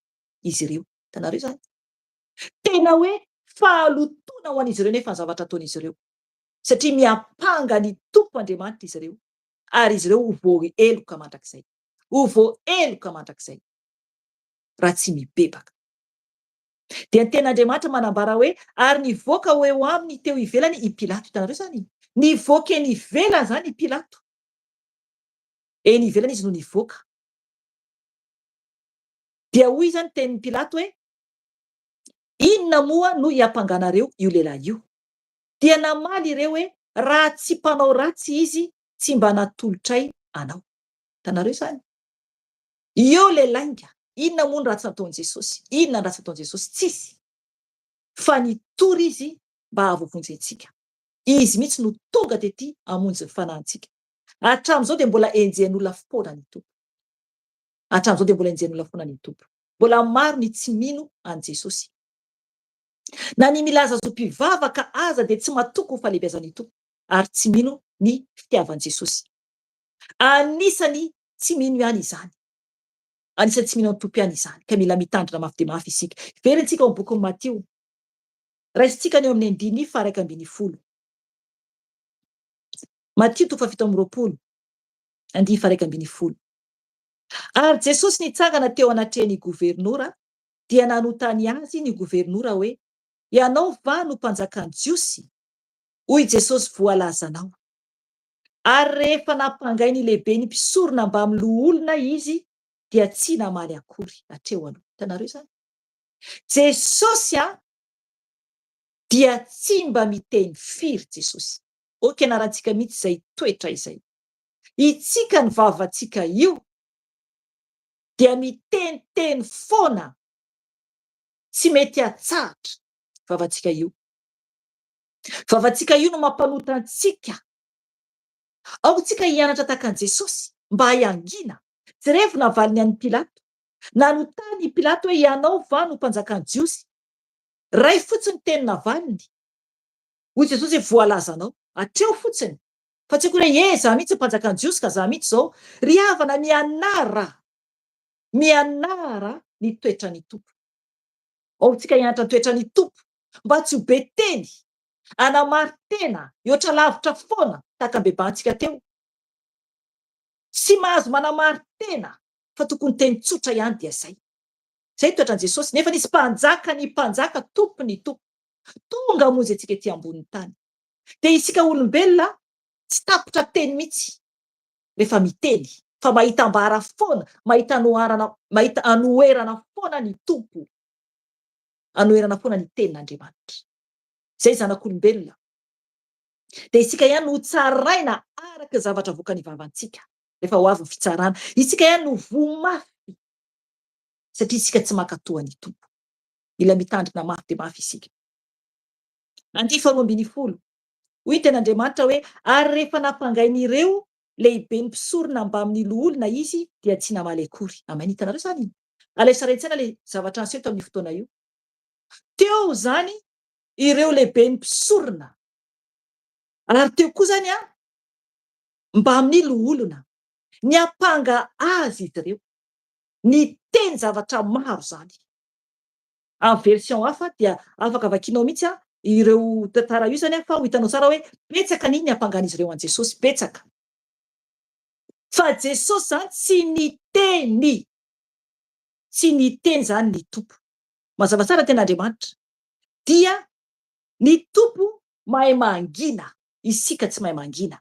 izy ireo. Hitanareo zany? Tena hoe fahalotona ho an'izy ireo nefa ny zavatra ataon'izy ireo. Satria miampanga ny tompo Andriamanitra izy ireo. Ary izy ireo ho voaeloka mandrakizay. Ho voaeloka mandrakizay. Raha tsy mibebaka. Dia ny ten'Andriamanitra manambara hoe ary nivoaka ho eo aminy teo ivelany i Pilato. Hitanareo zany? Nivoaka eny ivelany zany i Pilato. Eny ivelany izy no nivoaka. Dia hoy zany tenin'i Pilato hoe inona moa no hiampanganareo io lehilahy io? Dia namaly ireo hoe raha tsy mpanao ratsy izy tsy mba natolotray anao. Hitanareo zany? Io lehilahy inona moa ny ratsy nataon'i Jesosy? Inona ny ratsy nataon'i Jesosy? Tsisy. Fa nitory izy mba hahavovonjy antsika. Izy mihitsy no tonga tety hamonjy ny fanahintsika. Hatramin'izao dia mbola enjehan'olona foana ny tompo. Hatramin'izao dia mbola enjehan'olona foana ny tompo. Mbola maro ny tsy mino an Jesosy. Na ny milaza zo mpivavaka aza dia tsy matoko ho falebiazan'ny tompo ary tsy mino ny fitiavan Jesosy. Anisany tsy mino ihany izany. Anisany tsy mino ny tompo ihany izany. Ka mila mitandrina mafy dia mafy isika. Iverintsika ao amin'ny bokin'i Matio. Raisintsika ny eo amin'ny 9:10. Matio 7:20. 9:10. Ary Jesosy nitsangana teo anatrehan'ny gobernora dia nanotany azy ny gobernora hoe ianao va no mpanjakan'ny Jiosy? Hoy Jesosy voalazanao. Ary rehefa nampangay ny lehibe ny mpisorona mba miloa olona izy dia tsy namaly akory hatreo aloha. Hitanareo zany? Jesosy dia tsy mba miteny firy Jesosy. Okenaratsika mihitsy izay toetra izay. Itsika ny vavantsika io dia miteniteny foana. Tsy mety hatsahatra vavantsika io. Vavantsika io no mampanota antsika. Ao tsika hianatra takan'i Jesosy mba hiangina. Jereo navaliny an'i Pilato. Nanotany Pilato hoe ianao va no mpanjakan'ny Jiosy? Ray fotsiny teny navaliny. Hoy Jesosy hoe voalazanao. Hatreo fotsiny. Fa tsy hoe za mihitsy mpanjakan'ny Jiosy ka za mihitsy zao. Ry havana mianara ny toetra ny tompo. Ao tsika hianatra ny toetra ny tompo mba tsy ho beteny, anamary tena, ioatra lavitra foana taka ny bebantsika teo. Tsy mahazo manamary tena fa tokony teny tsotra ihany dia zay. Zay toetran' Jesosy. Nefa nisy mpanjaka, ny mpanjaka tompony tompo. Tonga hamonjy antsika ety ambonin'ny tany. De isika olombelona tsy tapotra teny mihitsy rehefa miteny, fa mahita ambara foana, mahita anoherana foana ny tompo, anoherana foana ny tenin'Andriamanitra. Zay zanak'olombelona. De isika ihany no tsaraina araka zavatra voaka ny vavantsika. Rehefa ho avy ny fitsarana, isika ihany no vomafy satria isika tsy mankatoa ny tompo. Mila mitandrina mafy de mafy isika. Andiny faharoa ambin'ny folo. Hoy ny tenin'Andriamanitra hoe ary rehefa nampangain'ireo lehibe ny mpisorona mba amin'ny loholona izy dia tsy namaly akory. Amen. Hitanareo zany. Alefasarentsana le zavatra anseho tamin'ny fotoana io. Teo zany ireo lehibe ny mpisorona. Ary teo koa zany mba amin'ny loholona. Ny ampanga azy izy ireo. Ny teny zavatra maro zany. Amin'ny version hafa dia afaka vakianao mihitsy ireo tantara io zany fa ho hitanao tsara hoe betsaka ny ampangan'izy ireo an Jesosy, betsaka. Fa Jesosy zany tsy niteny. Tsy niteny zany ny tompo. Mazava tsara tenin'Andriamanitra. Dia ny tompo mahay mangina. Isika tsy mahay mangina.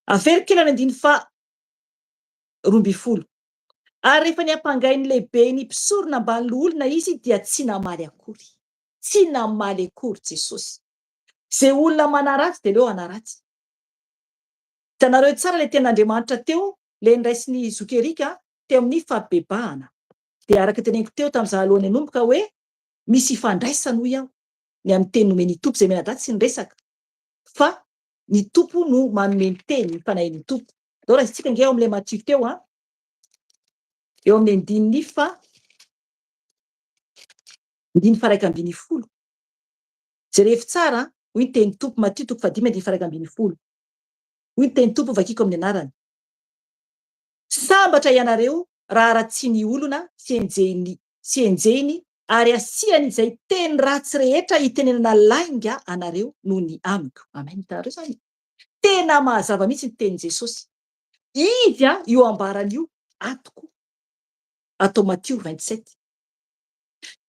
Avery kely any andiny faharoa ambin'ny folo. Ary rehefa ny ampangainy lehibe ny mpisorona ambany loholona izy dia tsy namaly akory. Tsy namaly akory Jesosy. Zay olona manaratsy de leo hanaratsy. Hitanareo tsara le tenin'Andriamanitra teo, le niraisy ny zokerika teo amin'ny fahabebahana. De araka teneniko teo tamin'izaho alohan'ny hanomboka hoe misy ifandraisana hoy aho. Ny amin'ny teny nomeny tompo zay menadaty sy ny resaka. Fa ny tompo no manome ny teny, ny fanahy ny tompo. Dao raha isika nge ao amin'ilay Matthieu teo eo amin'ny andininy faraika ambin'ny folo. Jerevy tsara hoy ny teny tompo Matthieu 5:1-5. Hoy ny teny tompo vakiko amin'ny anarany. Sambatra ianareo raha tsy ny olona sy enjehiny ary asiany izay teny ratsy rehetra itenenana lainga anareo noho ny amiko. Amen. Hitanareo zany. Tena mahazava mihitsy ny tenin' Jesosy. Izy io ambarany io atoko. Atao Matthieu 27.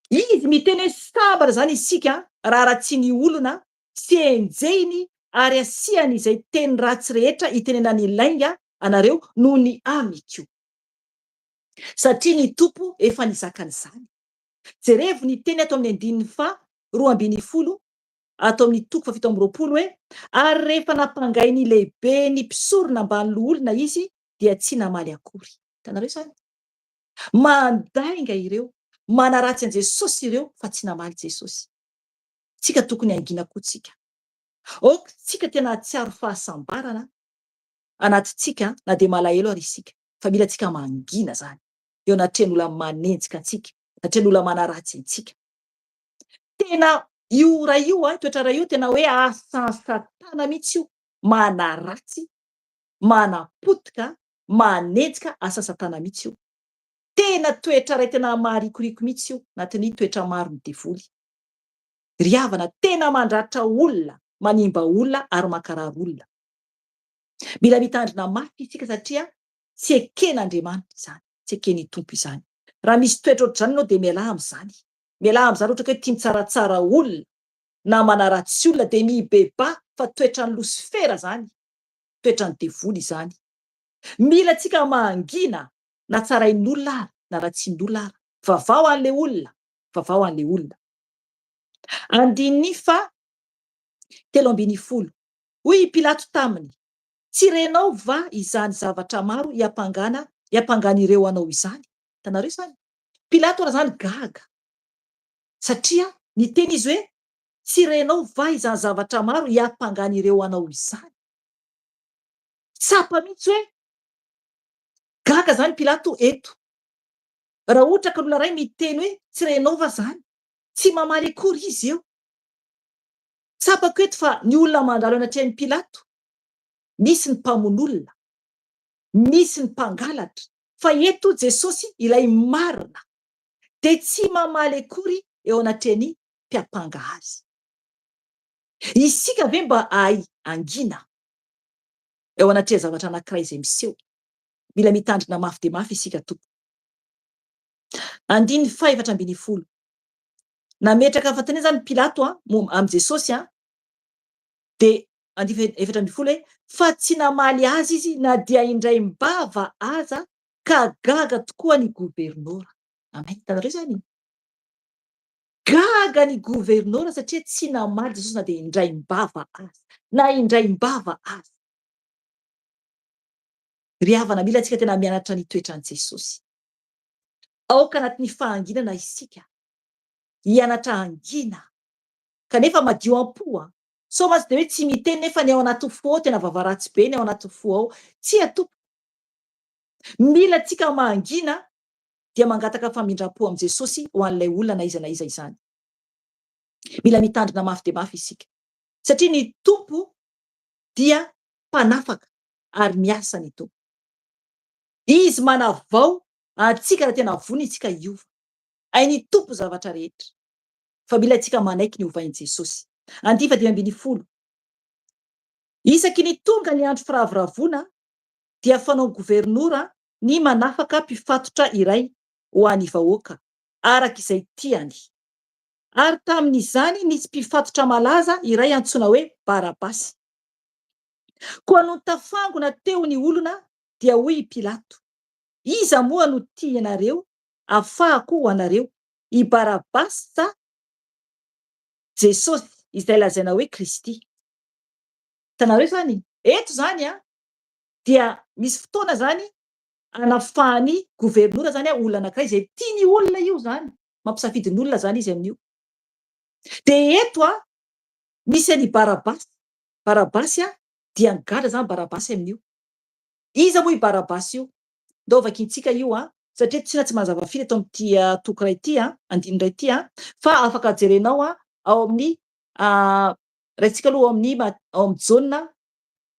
Izy miteny hoe sambatra zany isika raha tsy ny olona sy enjehiny ary asiany izay teny ratsy rehetra itenenany lainga anareo noho ny amiko. Satria ny tompo efa nizakan'izany. Jerevy ny teny ato amin'ny andininy faharoa ambin'ny folo, ato amin'ny toko 7:20 hoe ary rehefa nampangainy lehibe ny mpisorona ambany loholona izy dia tsy namaly akory. Hitanareo zany. Mandainga ireo, manaratsy an Jesosy ireo fa tsy namaly Jesosy. Tsika tokony angina koa tsika. Tsika tena hatsiaro fahasambarana anatintsika na dia malahelo ary isika. Fa mila tsika mangina zany. Eo anatrehan'olona manenjika antsika, anatrehan'olona manaratsy antsika. Tena io raha io toetra raha io tena hoe asa satana mihitsy io. Manaratsy, manapotika, manenjika asa satana mihitsy io. Tena toetra ray tena maharikoriko mihitsy io anatin'ny toetra maro ny devoly. Ry havana tena mandratra olona, manimba olona ary mankarary olona. Mila mitandrina mafy isika satria tsy eken'Andriamanitra izany, tsy eken'ny tompo izany. Raha misy toetra ohatr'izany ianao dia miala amin'izany. Miala amin'izany ohatra hoe tia mitsaratsara olona na manaratsy olona dia mibeba fa toetran'ny Losifera zany, toetran'ny devoly izany. Mila tsika mangina na tsarain'olona ary na ratsian'olona ary. Vavao an'ilay olona, vavao an'ilay olona. Andininy 7:10. Hoy Pilato taminy, tsy renao va izany zavatra maro hiampangan'ireo anao izany? Hitanareo izany. Pilato raha zany gaga. Satria niteny izy hoe tsy renao va izany zavatra maro hiampangan'ireo anao izany? Tsapa mihitsy hoe gaga zany Pilato eto. Raha ohatra ka olona ray miteny hoe tsy renao va zany? Tsy mamaly akory izy eo. Tsapako eto fa ny olona mandalo anatrehan'i Pilato, misy ny mpamon'olona, misy ny mpangalatra, fa eto Jesosy ilay marina de tsy mamaly akory eo anatrehan'ny mpiampanga azy. Isika ve mba angina? eo anatria zavatra anankiray izay miseho. Mila mitandrina mafy dia mafy isika tompo. 5:10. Nametraka fantaniana zany Pilato am' Jesosy de 4:20 hoe fa tsy namaly azy izy na dia indray mbava aza ka gaga tokoa ny gobernora. Amen. Hitanareo zany? Gaga ny gobernora satria tsy namaly Jesosy na dia indray mbava aza. Na indray mbava aza. Ry havana, mila antsika tena mianatra ny toetran' Jesosy. Aoka anatin'ny fahanginana isika. Hianatra hangina. Kanefa madio am-po. So mas de hoe tsy miteny nefa ny ao anaty fo ao tena vavaratsy be ny ao anaty fo ao. Tsy atompo. Mila antsika mahangina dia mangataka famindram-po am' Jesosy ho an'ilay olona na iza izany. Mila mitandrina mafy dia mafy isika. Satria ny tompo dia mpanafaka ary miasa ny tompo. Izy manavao antsika raha tena voniny isika hiova. Hainy tompo zavatra rehetra. Fa mila antsika manaiky ny hovain' Jesosy. 10:20. Isaky ny tonga ny andro firahavoravoana dia fanao gobernora ny manafaka mpifatotra iray ho an'ny vahoaka arak'izay tiany. Ary tamin'izany nisy mpifatotra malaza iray antsoina hoe Barabasy. Koa no tafangona teo ny olona dia hoy Pilato, iza moa no tia ianareo afahako ho anareo, i Barabasy sa Jesosy izay lazaina hoe Kristy? Hitanareo zany? Eto zany dia misy fotoana zany anafahany gobernora zany olona anankiray izay tiany olona io zany. Mampisafidy ny olona zany izy amin'io. De eto misy any Barabasy. Barabasy dia gadra zany Barabasy amin'io. Iza moa i Barabasy io? Ndao vakintsika io satria tsy mazava firy eto amin'ity toko iray ity, andininy iray ity fa afaka jerenao ao amin'ny raintsika aloha ao amin'ny Jaune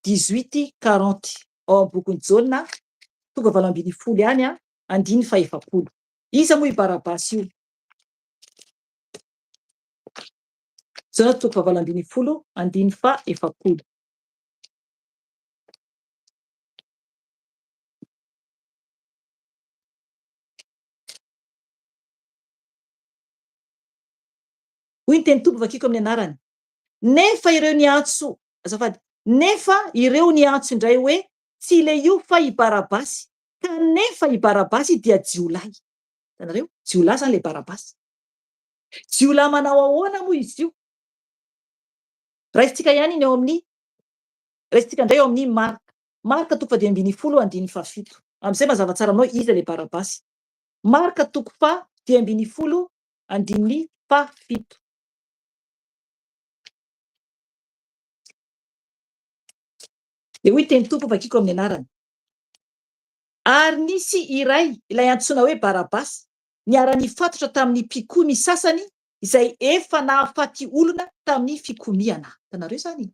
18:40 ao amin'ny bokin'ny Jaune tonga 7:20 ihany andiny 9. Iza moa i Barabasy io? Jaune tonga 7:20 andiny 9. Hoy ny teny tompo vakiko amin'ny anarany. Nefa ireo niantso, azafady, nefa ireo niantso indray hoe tsy le io fa i Barabasy. Kanefa i Barabasy dia jiolahy. Hitanareo? Jiolahy zany le Barabasy. Jiolahy manao ahoana moa izy io? Raisitsika ihany iny eo amin'ny raisitsika indray eo amin'ny Marka 2:20 am'izay mazava tsara aminao iza le Barabasy. Marka 2:20 andiny 7. De hoy teny tompo vakiko amin'ny anarany. Ary nisy iray ilay antsoina hoe Barabasy niara-nifatotra tamin'ny mpikomy sasany izay efa nahafaty olona tamin'ny fikomiana. Hitanareo zany?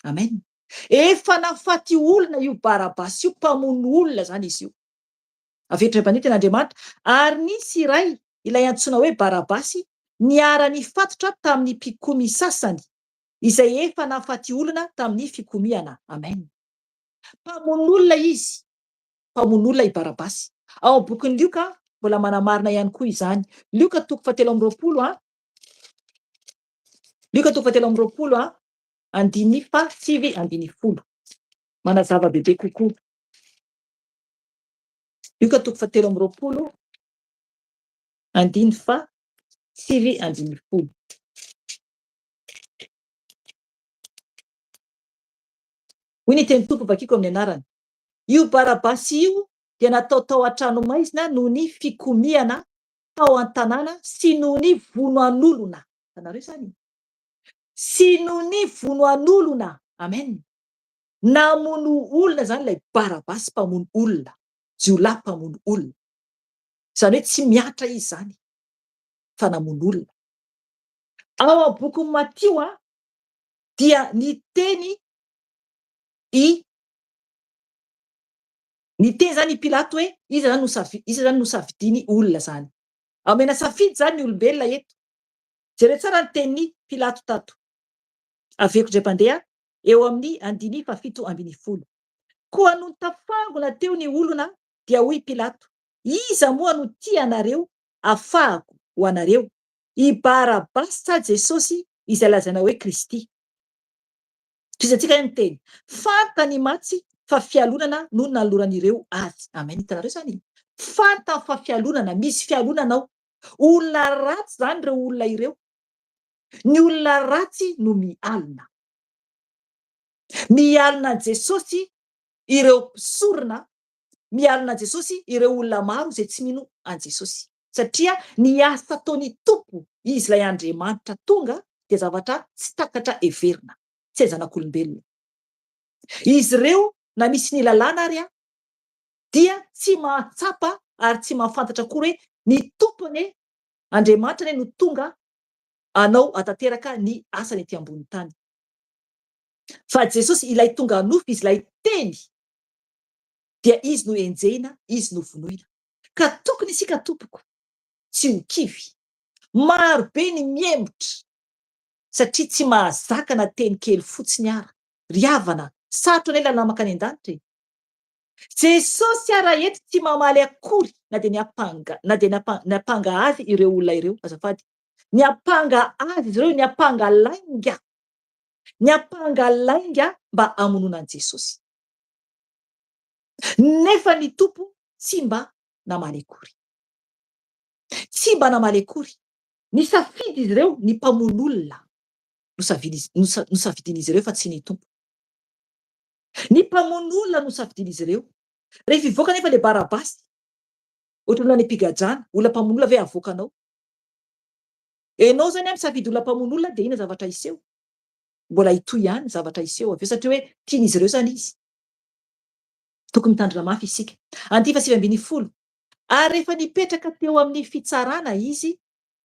Amen. Efa nahafaty olona io Barabasy io, mpamono olona zany izy io. Avetra ban'ny ten'Andriamanitra. Ary nisy iray ilay antsoina hoe Barabasy niara-nifatotra tamin'ny mpikomy sasany izay efa nahafaty olona tamin'ny fikomiana. Amen. Mpamono olona izy. Mpamono olona i Barabasy. Ao amin'ny bokin'ny Lioka mbola manamarina ihany koa izany. Lioka 7:20 Lioka 7:20 andiny 9:20. Manazava bebe kokoa. Lioka 7:20 andiny 9:20. Hoy ny teny tompo vakiko amin'ny anarany. Io Barabasy io dia natao tao an-tranomaizina noho ny fikomiana tao an-tanàna sy noho ny vonoan'olona. Hitanareo zany? Sy noho ny vonoan'olona. Amen. Namono olona zany ilay Barabasy, mpamono olona. Jiolahy mpamono olona. Zany hoe tsy miatra izy zany fa namono olona. Ao amin'ny bokin'ny Matio dia ny teny zany i Pilato hoe iza zany no safidiny olona zany. Amena safidy zany ny olombelona eto. Jereo tsara ny tenin'ny Pilato tato. Aveko ndray mpandeha eo amin'ny andiny 7:20. koa no tafangona teo ny olona dia hoy Pilato, iza moa no tia anareo afahako ho anareo, i Barabasy sa Jesosy izay lazaina hoe Kristy? Fizatsika ny teny fantany matsy fa fialonana no naloran'ireo azy. Amen. Hitanareo zany fantany fa fialonana, misy fialonana ao. Olona ratsy zany ireo olona ireo. Ny olona ratsy no mialona. Mialona Jesosy ireo mpisorona, mialona Jesosy ireo olona maro izay tsy mino an Jesosy. Satria ny asa ataony Tompo izy ilay Andriamanitra tonga dia zavatra tsy takatra heverina, tsy hay zanak'olombelona. Izy ireo na misy ny lalàna ary dia tsy mahatsapa ary tsy mahafantatra koa hoe ny tompony Andriamanitra no tonga anao atateraka ny asany ety ambony tany. Fa Jesosy ilay tonga nofy, izy ilay teny, dia izy no enjehina, izy no vonoina. Ka tokony isika tompoko tsy ho kivy. Maro be ny miemotra satria tsy mahazaka na teny kely fotsiny ara. Ry havana, sarotra anay lalàna makany an-danitra e. Jesosy ara eto tsy mamaly akory na dia niapanga azy ireo olona ireo azafady. Niapanga azy izy ireo, niapanga lainga. Niapanga lainga mba hamonoana an Jesosy. Nefa ny Tompo tsy mba namaly akory. Tsy mba namaly akory. Nisafidy izy ireo ny mpamono olona. Nosafidian'izy ireo fa tsy ny Tompo. Ny mpamono olona nosafidian'izy ireo. Rehefa ivoaka nefa le Barabasy, ohatran'ny mpigadrana, olona mpamono olona ve avoakanao? Enao zany misafidy olona mpamono olona dia ina zavatra iseho? Mbola itoy ihany zavatra iseho avy eo satria hoe tian'izy ireo zany izy. Tokony mitandrina mafy isika. Andy 7:10. Ary rehefa nipetraka teo amin'ny fitsarana izy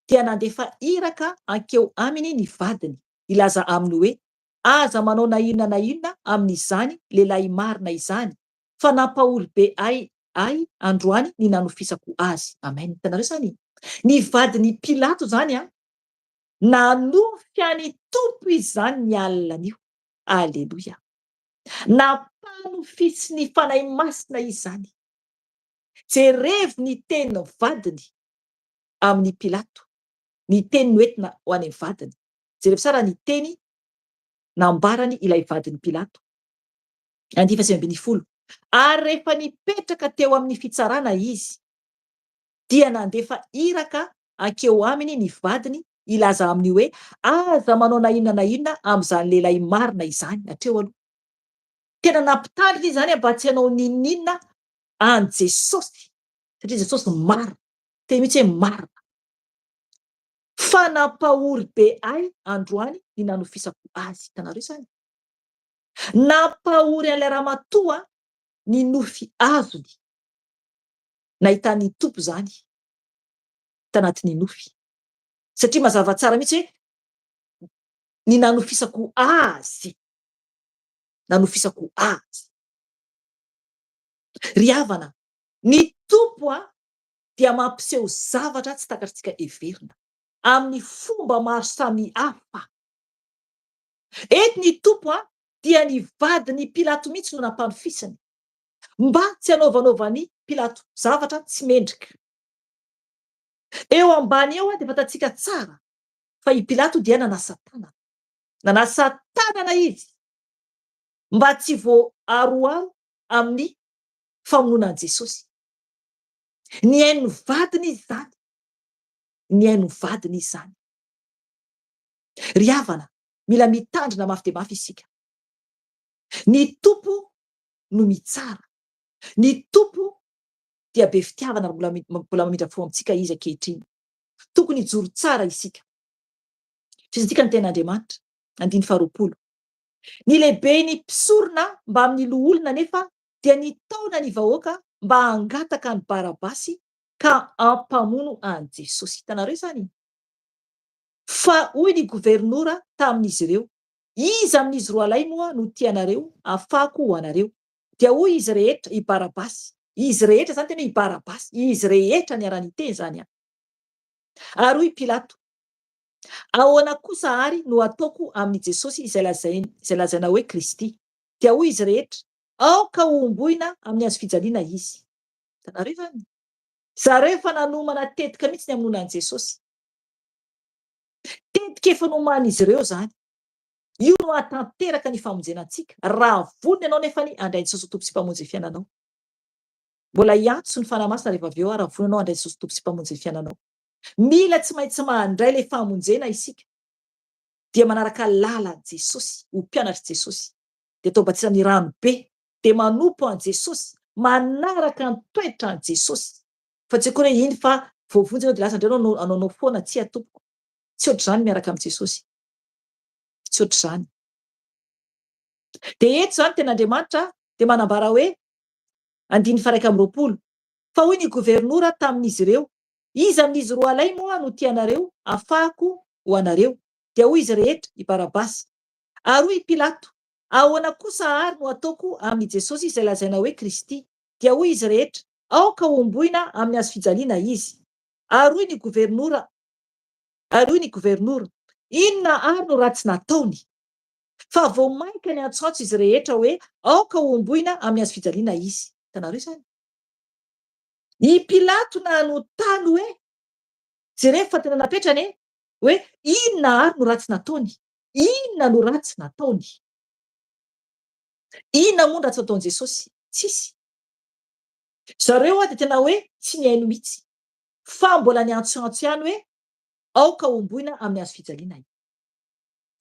dia nandefa iraka ankeo aminy ny vadiny, ilaza aminy hoe aza manao na inona na inona amin'izany lehilahy marina izany, fa nampahory be ahy androany ny nanofisako azy. Amen. Hitanareo zany ny vadiny Pilato zany nanofy any Tompo izany ny alinan'io. Aleloia. Nampanofisy ny fanahy masina izany. Jerevy ny teny vadiny amin'ny Pilato, ny teny noentina ho any vadiny. Jerevy sara ny teny nambarany ilay vadiny Pilato. Andy 7:10. Ary rehefa nipetraka teo amin'ny fitsarana izy dia nandefa iraka ankeo aminy ny vadiny, ilaza aminy hoe aza manao na inona na inona amin'izany lehilahy marina izany. Hatreo aloha tena nampitandrina izy zany mba tsy hanao ninina an Jesosy satria Jesosy marina, teny mihitsy hoe marina. Fa nampahory be ahy androany ny nanofisako azy. Hitanareo zany nampahory an'ilay ramatoa ny nofy azony nahitan'ny Tompo zany tanatin'ny nofy, satria mazava tsara mihitsy hoe ny nanofisako azy, nanofisako azy. Ry havana, ny Tompo dia mampiseho zavatra tsy takatritsika heverina amin'ny fomba maro samy hafa. Eto ny Tompo dia ny vadiny Pilato mihitsy no nampanofisany mba tsy hanaovanaovan'ny Pilato zavatra tsy mendrika. Eo ambany eo dia fantatsika tsara fa i Pilato dia nanasa tanana izy mba tsy voaroaro amin'ny famonoana Jesosy. Ny hainy vadiny izy zany, ny hainy vadiny izy zany. Ry havana, mila mitandrina mafy dia mafy isika. Ny Tompo no mitsara. Ny Tompo dia be fitiavana ary mbola mamindra fo amintsika izy ankehitriny. Tokony hijoro tsara isika. Fizatsika ny ten'Andriamanitra. 9:20. Ny lehibeny mpisorona mba amin'ny loholona nefa dia nitaona ny vahoaka mba hangataka ny Barabasy ka hampamono an Jesosy. Hitanareo zany fa hoy ny gobernora tamin'izy ireo, iza amin'izy roa lahy moa no tianareo afako ho anareo? Dia hoy izy rehetra i Barabasy. Izy rehetra zany tena i Barabasy, izy rehetra ny arany teny zany. Ary hoy Pilato, ahoana kosa ary no ataoko amin'ny Jesosy izay lazaina hoe Kristy? Dia hoy izy rehetra, aoka omboina amin'ny azo fijaliana izy. Hitanareo zany zareo efa nanomana tetika mihitsy ny hamonoana an' Jesosy. Tetika efa noman'izy ireo zany. Io no ahatanteraka ny famonjenantsika. Raha vonona ianao nefa ny handray Jesosy ho tompo sy mpamonjy ny fiainanao. Mbola hiantso ny fanahy masina rehefa avy eo raha vonona ianao handray Jesosy ho tompo sy mpamonjy ny fiainanao. Mila tsy maintsy mandray ilay famonjena isika dia manaraka lalan'i Jesosy, ho mpianatr' Jesosy, dia atao batisa-ny rano be, dia manompo an' Jesosy, manaraka ny toetra an' Jesosy. Fa tsy akory hoe iny fa voavonjy ianao dia lasa indray ianao anaonao foana tsy tompoko. Tsy ohatr'izany miaraka amin' Jesosy. Tsy ohatr'izany. Dia eto izany ten'Andriamanitra dia manambara hoe 1:20 fa hoy ny gouvernoura tamin'izy ireo, iza amin'izy roa alay moa no tianareo afahako ho anareo? Dia hoy izy rehetra i Barabasy. Ary hoy i Pilato, ahoana kosa ary no ataoko amin'ny Jesosy izay lazaina hoe Kristy? Dia hoy izy rehetra, aoka omboina amin'ny hazo fijaliana izy. Ary hoy ny gouvernoura, inona ary no ratsy nataony? Fa vao mainka ny antsoantso izy rehetra hoe aoka omboina amin'ny hazo fijaliana izy. Hitanareo izany? I Pilato nanontany hoe jereo fa tena napetrany hoe inona ary no ratsy nataony? Inona no ratsy nataony? Inona moa no ratsy nataon'i Jesosy? Tsisy. Zareo dia tena hoe tsy nihaino mihitsy, fa mbola niantsoantso ihany hoe aoka omboina amin'ny hazo fijaliana izy.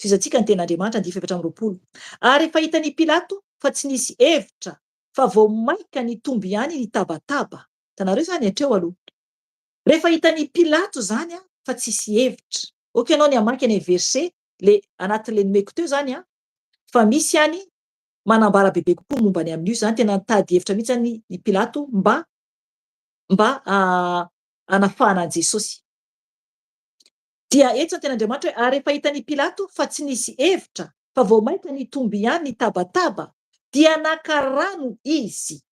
Fizantsika ny ten'Andriamanitra 2:20. Ary efa hitan'i Pilato fa tsy nisy hevitra, fa vao mainka nitomby ihany ny tabataba. Hitanareo zany hatreo aloha. Rehefa hitan'i Pilato zany fa tsisy hevitra. Oka ianao ny hamaky any verset le anatin'le nomeko teo zany fa misy ihany manambara bebe kokoa momba ny amin'io zany, tena nitady hevitra mihitsy zany i Pilato mba anafahana an' Jesosy. Dia eto zany ten'Andriamanitra hoe ary efa hitan'i Pilato fa tsy nisy hevitra, fa vao mainka nitomby ihany ny tabataba, dia naka rano izy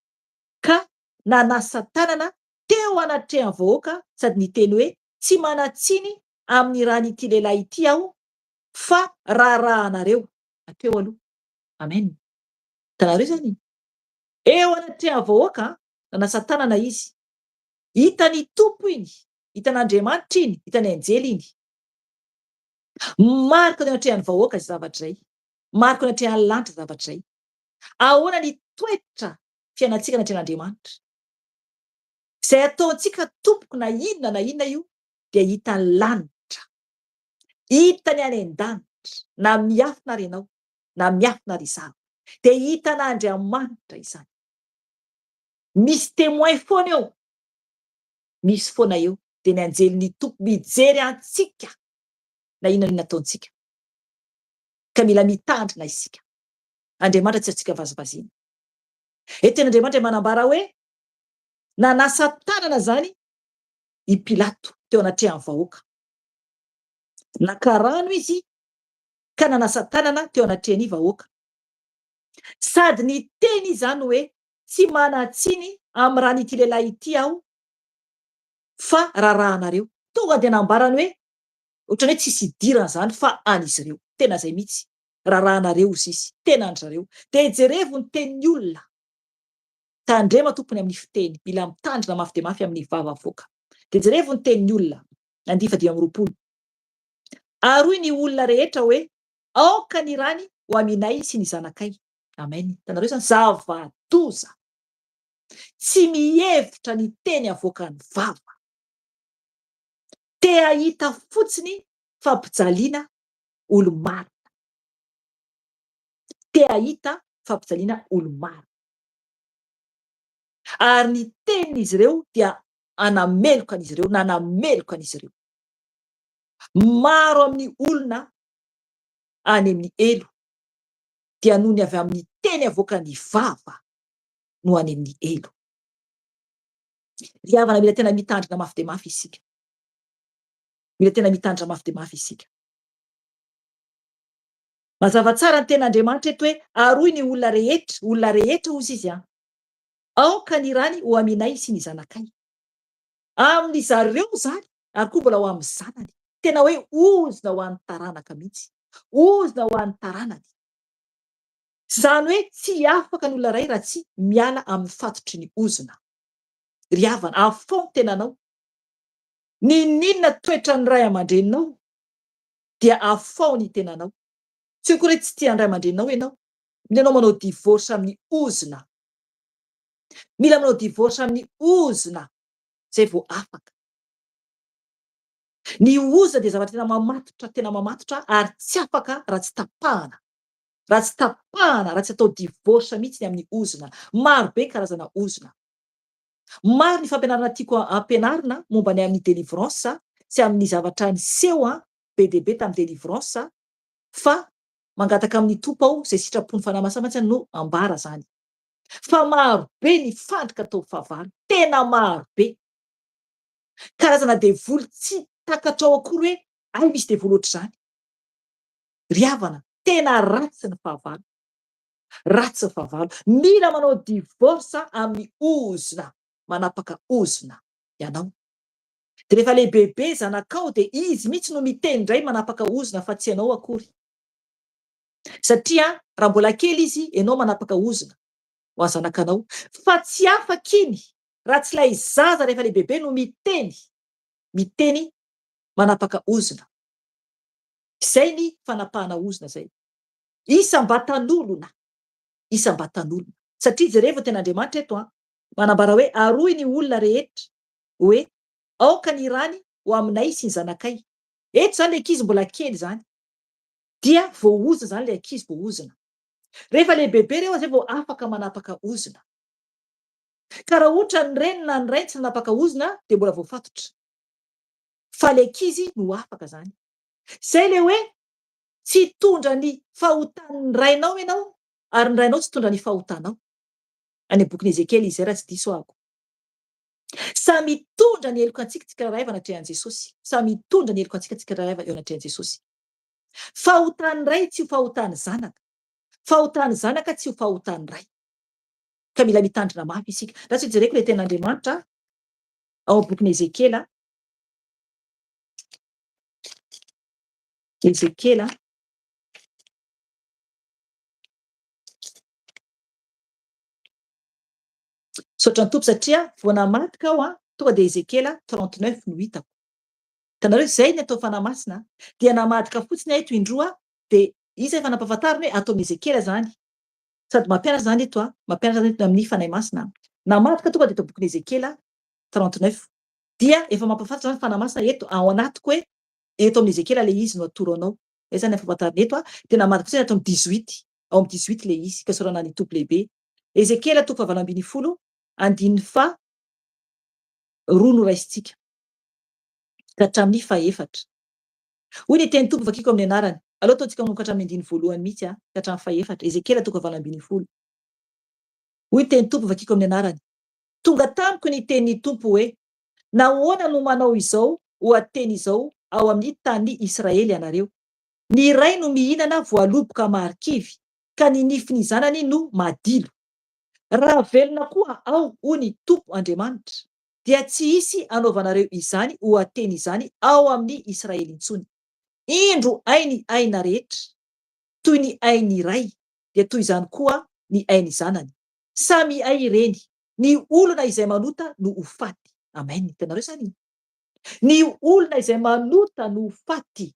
ka nanasa tanana teo anatrehan'ny vahoaka sady niteny hoe tsy manatsiny amin'ny raha n'ity lehilahy ity aho fa rarahanareo. Hateo aloha. Amen. Hitanareo zany? Eo anatrehan'ny vahoaka nanasa tanana izy. Hitan'ny tompo iny, hitan'Andriamanitra iny, hitan'ny anjely iny. Marika ny anatrehan'ny vahoaka izay zavatra izay. Marika ny anatrehan'ny lanitra zavatra izay. Ahoana ny toetra fiainantsika anatrehan'Andriamanitra? Izay ataontsika tompoko na inona io dia hitan'ny lanitra. Hitany any an-danitra na miafina ary ianao na miafina ary izaho. Dia hitan'Andriamanitra izany. Misy témoin foana eo. Misy foana eo. Dia ny anjelin'ny tompo mijery antsika na inona nataontsika. Ka mila mitandrina isika. Andriamanitra tsy antsika vazivaziana. Eto ten'Andriamanitra manambara hoe nanasa tanana zany i Pilato teo anatrehan'ny vahoaka. Naka rano izy ka nanasa tanana teo anatrehan'ny vahoaka. Sady niteny izany hoe tsy manatsiny amin'ny raha n'ity lehilahy ity aho fa rarahanareo. Tonga dia nambarany hoe ohatrany hoe tsisy idirana zany fa an'izy ireo. Tena izay mihitsy. Rarahanareo izy izy. Tena an-jareo. Dia jerevo ny tenin'ny olona. Tandrema tompony amin'ny fiteny. Mila mitandrina mafy dia mafy amin'ny vava avoaka. Dia jerevo ny tenin'ny olona. 20. Ary hoy ny olona rehetra hoe aoka ny rany ho aminay sy ny zanakay. Amen. Hitanareo zany zava-doza. Tsy mihevitra ny teny avoakan'ny vava. Te ahita fotsiny fampijaliana olo-marina. Te ahita fampijaliana olo-marina. Ary ny tenin'izy ireo dia anameloka an'izy ireo, nanameloka an'izy ireo. Maro amin'ny olona any amin'ny elo dia noho ny avy amin'ny teny avoakan'ny vava no any amin'ny elo. Ry havana mila tena mitandrina mafy dia mafy isika. Mila tena mitandrina mafy dia mafy isika. Mazava tsara ny ten'Andriamanitra eto hoe ary hoy ny olona rehetra hozy izy aoka ny rany ho aminay sy ny zanakay. Amin'ny zareo zany ary koa mbola ho amin'ny zanany. Tena hoe ozina ho an'ny taranaka mihitsy. Ozina ho an'ny taranany. Zany hoe tsy afaka ny olona ray raha tsy miala amin'ny fatotry ny ozona. Ry havana, afao ny tenanao. Ninona toetra ny ray aman-dreninao dia afao ny tenanao. Tsy hoe koa tsy tia ny ray aman-dreninao ianao. Mila anao manao divorce amin'ny ozona. Mila manao divorce amin'ny ozona zay vao afaka. Ny ozona dia zavatra tena mamatotra ary tsy afaka raha tsy tapahana. Raha tsy tapahana, raha tsy atao divorce mihitsy amin'ny ozona. Maro be karazana ozona. Maro ny fampianarana tiako ampianarina momba ny amin'ny délivrance sy amin'ny zavatra niseho be dia be tamin'ny délivrance fa mangataka amin'ny tompo aho zay sitrapony fanamasamantsy no ambara zany. Fa maro be ny fandrika atao fahavalo, tena maro be. Karazana devoly tsy takatrao akory hoe ay misy devoly ohatr'izany. Ry havana, tena ratsy ny fahavalo. Ratsy ny fahavalo. Mila manao divorce amin'ny ozona, manapaka ozona ianao. De rehefa lehibebe zanakao de izy mihitsy no miteny indray manapaka ozona fa tsy ianao akory. Satria raha mbola kely izy, ianao manapaka ozona ho any zanakanao. Fa tsy afaka iny raha tsy ilay zaza rehefa lehibebe no miteny manapaka ozona. Zay ny fanapahana ozona zay. Isam-batan'olona. Isam-batan'olona. Satria jereo ten'Andriamanitra eto manambara hoe aroy ny olona rehetra hoe aoka ny rany ho aminay sy ny zanakay. Eto zany le ankizy mbola kely zany. Dia voaozona zany le ankizy voaozona. Rehefa lehibebe reo zay vao afaka manapaka ozona. Ka raha ohatra ny reniny na ny rainy tsy nanapaka ozona dia mbola voafatotra. Fa le ankizy no afaka zany. Zay le hoe tsy hitondra ny fahotan'ny rainao ianao ary ny rainao tsy hitondra ny fahotanao. Any bokin'i Ezekely izay raha tsy diso ahako. Samy hitondra ny heloka antsika tsirairay avy anatrehan'i Jesosy. Samy hitondra ny heloka antsika tsirairay avy eo anatrehan'i Jesosy. Fahotan'ny ray tsy ho fahotan'ny zanaka. Fahotan'ny zanaka tsy ho fahotan'ny ray. Ka mila mitandrina mafy isika. Raha tsy jereko ilay ten'Andriamanitra ao bokin'i Ezekely. Ezekely saotra ny tompo satria vao namadika aho tonga dia Ezekely 39 no hitako. Hitanareo zay ny atao fanamasina dia namadika fotsiny eto indroa dia izy efa nampahafantarina hoe ataon'i Ezekely zany. Sady mampianatra zany eto mampianatra zany eto amin'ny fanahy masina. Namadika tonga dia eto bokin'i Ezekely 39 dia efa mampahafantatra zany fanahy masina eto ao anatiko hoe eto amin'ny Ezekely le izy no atoro anao. Zay zany ampahafantarina eto dia namadika fotsiny eto amin'ny 18 ao amin'ny 18 le izy ka sorana ny tompo lehibe. Ezekely 9:10 andininy fa roa no raisitsika ka hatramin'ny fahefatra. Hoy ny teny tompo vakiko amin'ny anarany. Aleo ataontsika manomboka hatramin'ny andiny voalohany mihitsy ka hatramin'ny fahefatra. Ezekely 9:10. Hoy ny teny tompo vakiko amin'ny anarany. Tonga tamiko ny tenin'ny tompo hoe nahoana no manao izao ho ateny izao ao amin'ny tany Israely ianareo. Ny ray no mihinana voaloboka marikivy ka ny nifiny zanany no madilo. Raha velona koa ao hoy ny tompo Andriamanitra dia tsy hisy anaovanareo izany ho ateny izany ao amin'ny Israely intsony. Indro ainy aina rehetra toy ny ainy ray dia toy izany koa ny ainy zanany. Samy ay ireny. Ny olona izay manota no ho faty. Amen. Hitanareo zany. Ny olona izay manota no ho faty.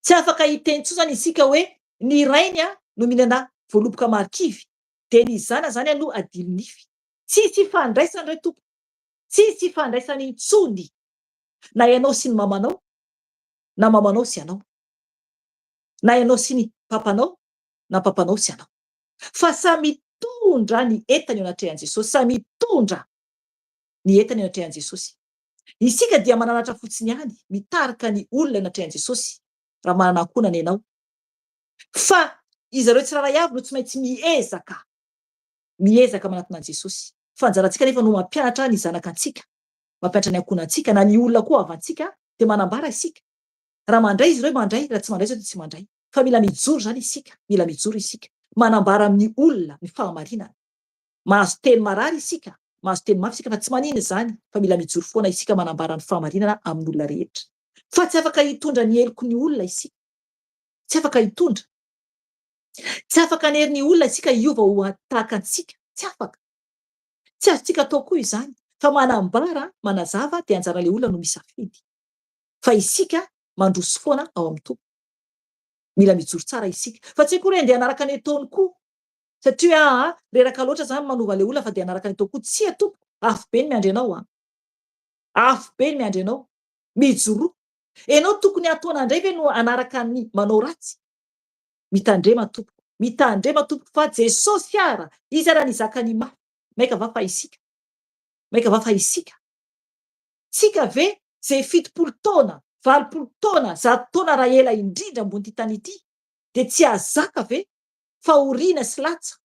Tsy afaka hiteny zany isika hoe ny rainy no mihinana voaloboka marikivy dia ny zana zany no adilo nify. Tsisy ifandraisany re tompo. Tsisy ifandraisany intsony. Na ianao sy ny mamanao, na mamanao sy ianao. Na ianao sy ny papanao, na papanao sy ianao. Fa samy mitondra ny entany eo anatrehan'i Jesosy. Samy mitondra ny entany eo anatrehan'i Jesosy. Isika dia mananatra fotsiny ihany mitarika ny olona eo anatrehan'i Jesosy raha manana ankonana ianao. Fa izareo tsiraray avy no tsy maintsy miezaka manatona an'i Jesosy. Fa anjarantsika nefa no mampianatra ny zanakantsika, mampianatra ny ankonantsika na ny olona koa avantsika dia manambara isika. Raha mandray izy ireo mandray, raha tsy mandray izy ireo tsy mandray. Fa mila mijoro zany isika, mila mijoro isika. Manambara amin'ny olona ny fahamarinana. Mahazo teny marary isika, mahazo teny mafy isika fa tsy manino izany, fa mila mijoro foana isika manambara ny fahamarinana amin'ny olona rehetra. Fa tsy afaka hitondra ny heloky ny olona isika. Tsy afaka hitondra. Tsy afaka aneriny olona isika iova ho tahaka antsika. Tsy afaka. Tsy azontsika atao koa izany. Fa manambara, manazava dia anjaran'ilay olona no misafidy. Fa isika mandroso foana ao amin'ny tompo. Mila mijoro tsara isika. Fa tsy koa hoe andeha hanaraka ny ataony koa. Satria reraka loatra zany manova an'ilay olona fa dia hanaraka ny atao koa. Tsia tompo. Afo be ny miandry anao. Afo be ny miandry anao. Mijoro. Ianao tokony ataona indray ve no anaraka ny manao ratsy? Mitandrema tompo. Mitandrema tompo fa Jesosy ara. Izy ara nizaka ny mafy. Maika va fa isika? Maika va fa isika? Tsika ve zay 70 taona, 80 taona, 100 taona raha ela indrindra ambony ty tany ity, de tsy azaka ve fa oriana sy latsa?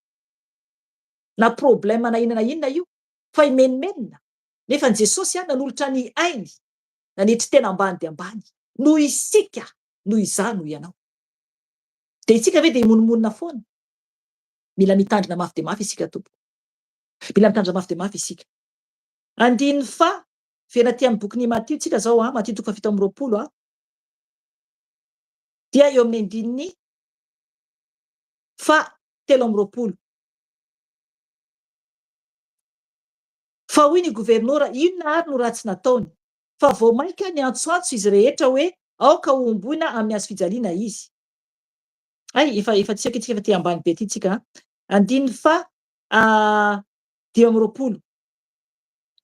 Na problème na inona io, fa imenimenina. Nefa ny Jesosy nanolotra ny ainy, nanetry tena ambany de ambany. Noho isika, noho izany noho ianao. De isika ve de imonomonina foana? Mila mitandrina mafy de mafy isika tompo. Mila mitandrina mafy de mafy isika. Andiny fa fena ty amin'ny bokin'ny Matthieu tsika zao Matthieu 7:20 dia eo amin'ny andininy fa 7:20. Fa hoy ny gouvernement inona ary no ratsy nataony? Fa voamaika ny antsoantso izy rehetra hoe aoka omboina amin'ny hazo fijaliana izy. Ay, efa tsika efa ty ambany be ty tsika. Andiny fa 10:20.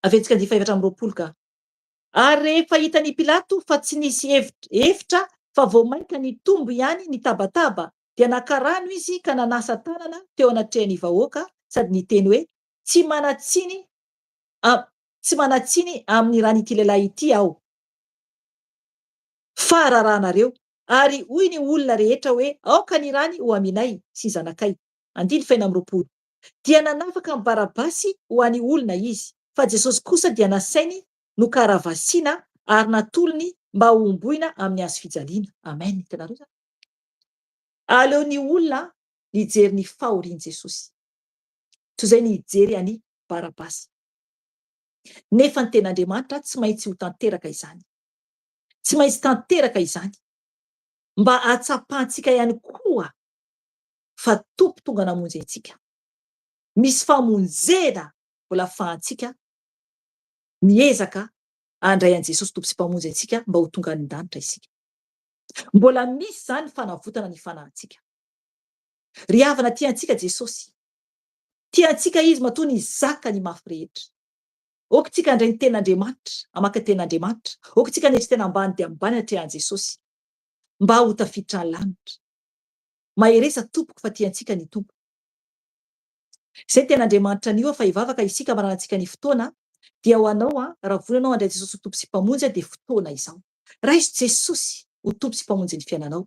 Avetsika andiny fa 4:20 ka. Ary rehefa hitan'i Pilato fa tsy nisy hevitra fa voamaika ny tombo ihany ny tabataba, dia nakarano izy ka nanasa tanana teo anatrehan'ny vahoaka sady niteny hoe tsy manatsiny amin'ny raha n'ity lehilahy ity aho. Fa rarahanareo ary hoy ny olona rehetra hoe aoka ny rany ho aminay sy zanakay. Andiny fa 4:20. Dia nanafaka ny Barabasy ho an'ny olona izy, fa Jesosy kosa dia nasainy no karavasiana ary natolony mba ho omboina amin'ny hazo fijaliana. Amen. Hitanareo zany? Aleon'ny olona nijery ny fahorian'i Jesosy, toy izay nijery any Barabasy. Nefa ny ten'Andriamanitra tsy maintsy ho tanteraka izany. Tsy maintsy tanteraka izany. Mba hatsapahantsika ihany koa fa tompo tonga namonjy antsika. Misy famonjena mbola ahafahantsika miezaka handray an Jesosy tompo sy mpamonjy antsika mba ho tonga an-danitra isika. Mbola misy zany fanavotana ny fanahintsika. Ry havana tiantsika Jesosy. Tiantsika izy matoa ny zaka ny mafy rehetra. Oka tsika handray ny ten'Andriamanitra, amaka ten'Andriamanitra. Oka tsika netsy tena ambany de ambany atrehan Jesosy mba ho tafiditra ny lanitra. Maheresa tompoko fa tiantsika ny tompo. Zay ten'Andriamanitra anio fa hivavaka isika maranantsika ny fotoana dia ho anao raha volanao handray Jesosy ho tompo sy mpamonjy de fotoana izao. Raiso Jesosy ho tompo sy mpamonjy ny fiainanao.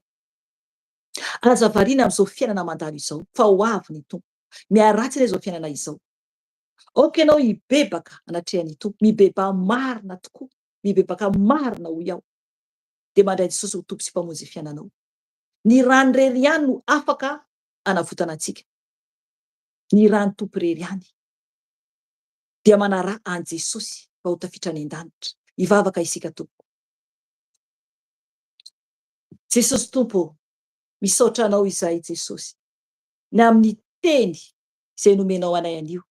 Aza variana amin'izao fiainana mandalo izao fa ho avy ny tompo. Miaratsy izao fiainana izao. Aoka ianao hibebaka anatrehan'ny tompo, mibeba marina tokoa, mibebaka marina ho iaho. De mandray Jesosy ho tompo sy mpamonjy ny fiainanao. Ny rano rery ihany no afaka anavotana antsika. Ny rano tompo rery ihany. Dia manara an Jesosy mba ho tafiditra any an-danitra. Hivavaka isika tompo. Jesosy tompo, misaotra anao izay Jesosy. Ny amin'ny teny izay nomenao anay anio.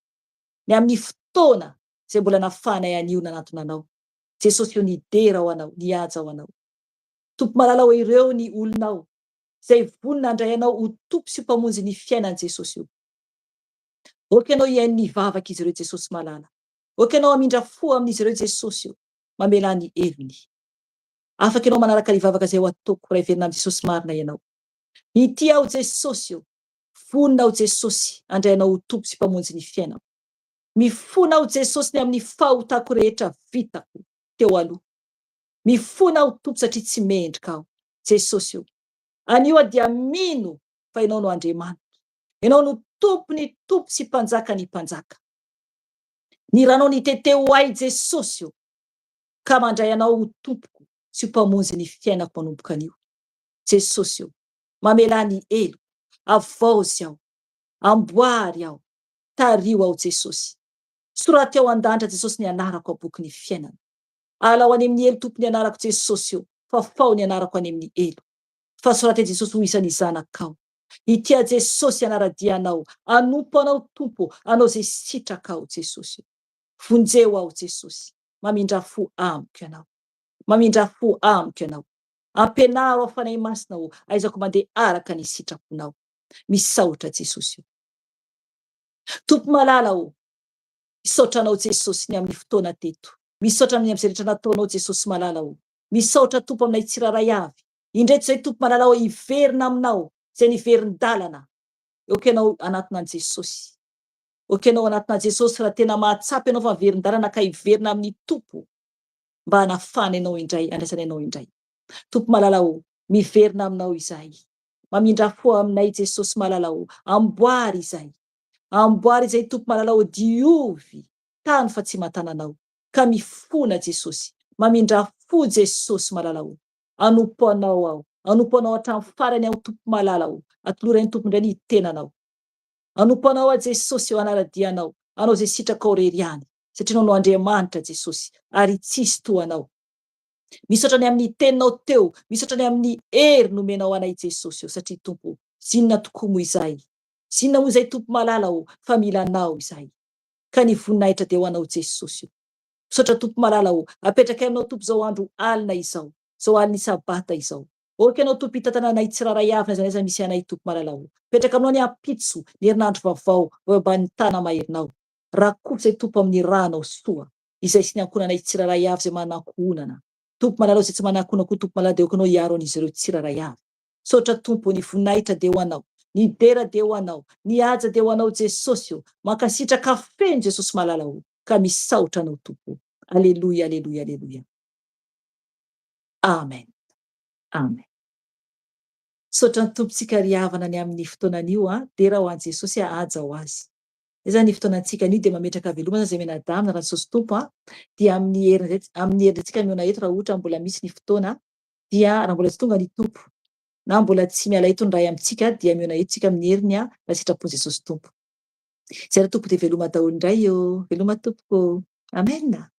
Ny amin'ny fotoana izay mbola nafahanay anio nanantona anao. Jesosy io nidera ho anao, nihaja ho anao. Tompo malala ho ireo ny olonao izay vonona handray anao ho tompo sy mpamonjy ny fiainan Jesosy io. Oka ianao hiain'ny vavaka izy ireo Jesosy malala. Oka ianao hamindra fo amin'izy ireo Jesosy io. Mamela ny heviny. Afaka ianao manaraka ny vavaka izay ho ataoko raha heverina amin'ny Jesosy marina ianao. Ity aho Jesosy io. Vonona aho Jesosy handray anao ho tompo sy mpamonjy ny fiainao. Mifona aho Jesosy ny amin'ny fahotako rehetra vitako teo aloha. Mifona aho tompo satria tsy mendrika aho. Jesosy io. Anio dia mino fa ianao no Andriamanitra. Ianao no tompony tompo sy mpanjaka ny mpanjaka. Ny ranao niteteo ahy Jesosy io. Ka mandray anao ho tompoko sy mpamonjy ny fiainako manomboka anio. Jesosy io. Mamela ny elo. Avaozy aho. Amboary aho. Tario aho Jesosy. Soraty ao an-danitra Jesosy ny anarako aboky ny fiainana. Alao any amin'ny elo tompony anarako Jesosy io. Fa fao ny anarako any amin'ny elo. Fa soraty Jesosy ho isan'ny zanakao. Itia Jesosy anara-dianao, anompo anao Tompo, anao zay sitraka ao Jesosy. Vonjeo ao Jesosy, mamindra fo amiko ianao, mamindra fo amiko ianao. Ampianaro afanahy masina ao, aizako mandeha araka ny sitraponao. Misaotra Jesosy. Tompo malala ao, misaotra anao Jesosy ny amin'ny fotoana teto. Misaotra amin'ny am'zay rehetra nataonao Jesosy malala ao. Misaotra Tompo aminay tsiraray avy. Indreto zay Tompo malala ao iverina aminao, zay niverin-dalana. Okenao anatinan'i Jesosy. Okenao anatina Jesosy raha tena mahatsapy ianao fa verin-dalana ka iverina amin'ny Tompo. Mba hanafana ianao indray, andraisana ianao indray. Tompo malala ao, miverina aminao izahay. Mamindra fo aminay Jesosy malala ao. Amboary izahay. Amboary izay Tompo malala ao diovy, tany fa tsy matananao. Ka mifona Jesosy, mamindra fo Jesosy malala ao. Anompo anao ao, anompo anao hatramin'ny farany ao Tompo malala ao. Atoloran'ny Tompo indray ny tenanao. Anompo anao a Jesosy eo anara-dianao, anao zay sitraka ao reriany, satria anao no Andriamanitra Jesosy, ary tsisy toanao. Misaotra ny amin'ny teninao teo, misaotra ny amin'ny hery nomenao anay Jesosy eo, satria Tompo, zinona tokoa moa izahay? Zinona moa izay Tompo malala ao, fa mila anao izahay. Ka ny voninahitra dia ho anao Jesosy io. Misaotra Tompo malala ao, apetraka aminao Tompo zao andro alina izao, zao alin'ny sabata izao. Oka anao Tompo hitantananay tsiraray avy na zay n'aiza misy anay Tompo malala ao. Petraka aminao ny ampitso, ny herinandro vaovao, eo ambanin'ny tana maherinao. Rakoto zay Tompo amin'ny ranao soa, izay sy ny ankonanay tsiraray avy zay manankohonana. Tompo malala ao zay tsy manankohona koa Tompo malala dia okanao hiaro an'izy ireo tsiraray avy. Misaotra Tompo, ny voninahitra dia ho anao, ny dera dia ho anao, ny haja dia ho anao Jesosy io. Mankasitraka feno Jesosy malala ao, ka misaotra anao Tompo. Aleluia, aleluia, aleluia. Amen. Amen. Misaotra ny Tompontsika ry havana ny amin'ny fotoanan'io dia raha ho an'i Jesosy haja ho azy. Izany ny fotoanantsika anio dia mametraka velomana zay menadamina raha Jesosy Tompo dia amin'ny herintsika miona eto raha ohatra mbola misy ny fotoana dia raha mbola tsy tonga ny Tompo na mbola tsy miala eto ny ray amintsika dia miona eto tsika amin'ny heriny raha sitrapon'i Jesosy Tompo. Zay raha Tompo dia veloma daholo indray eo, veloma tompoko. Amen.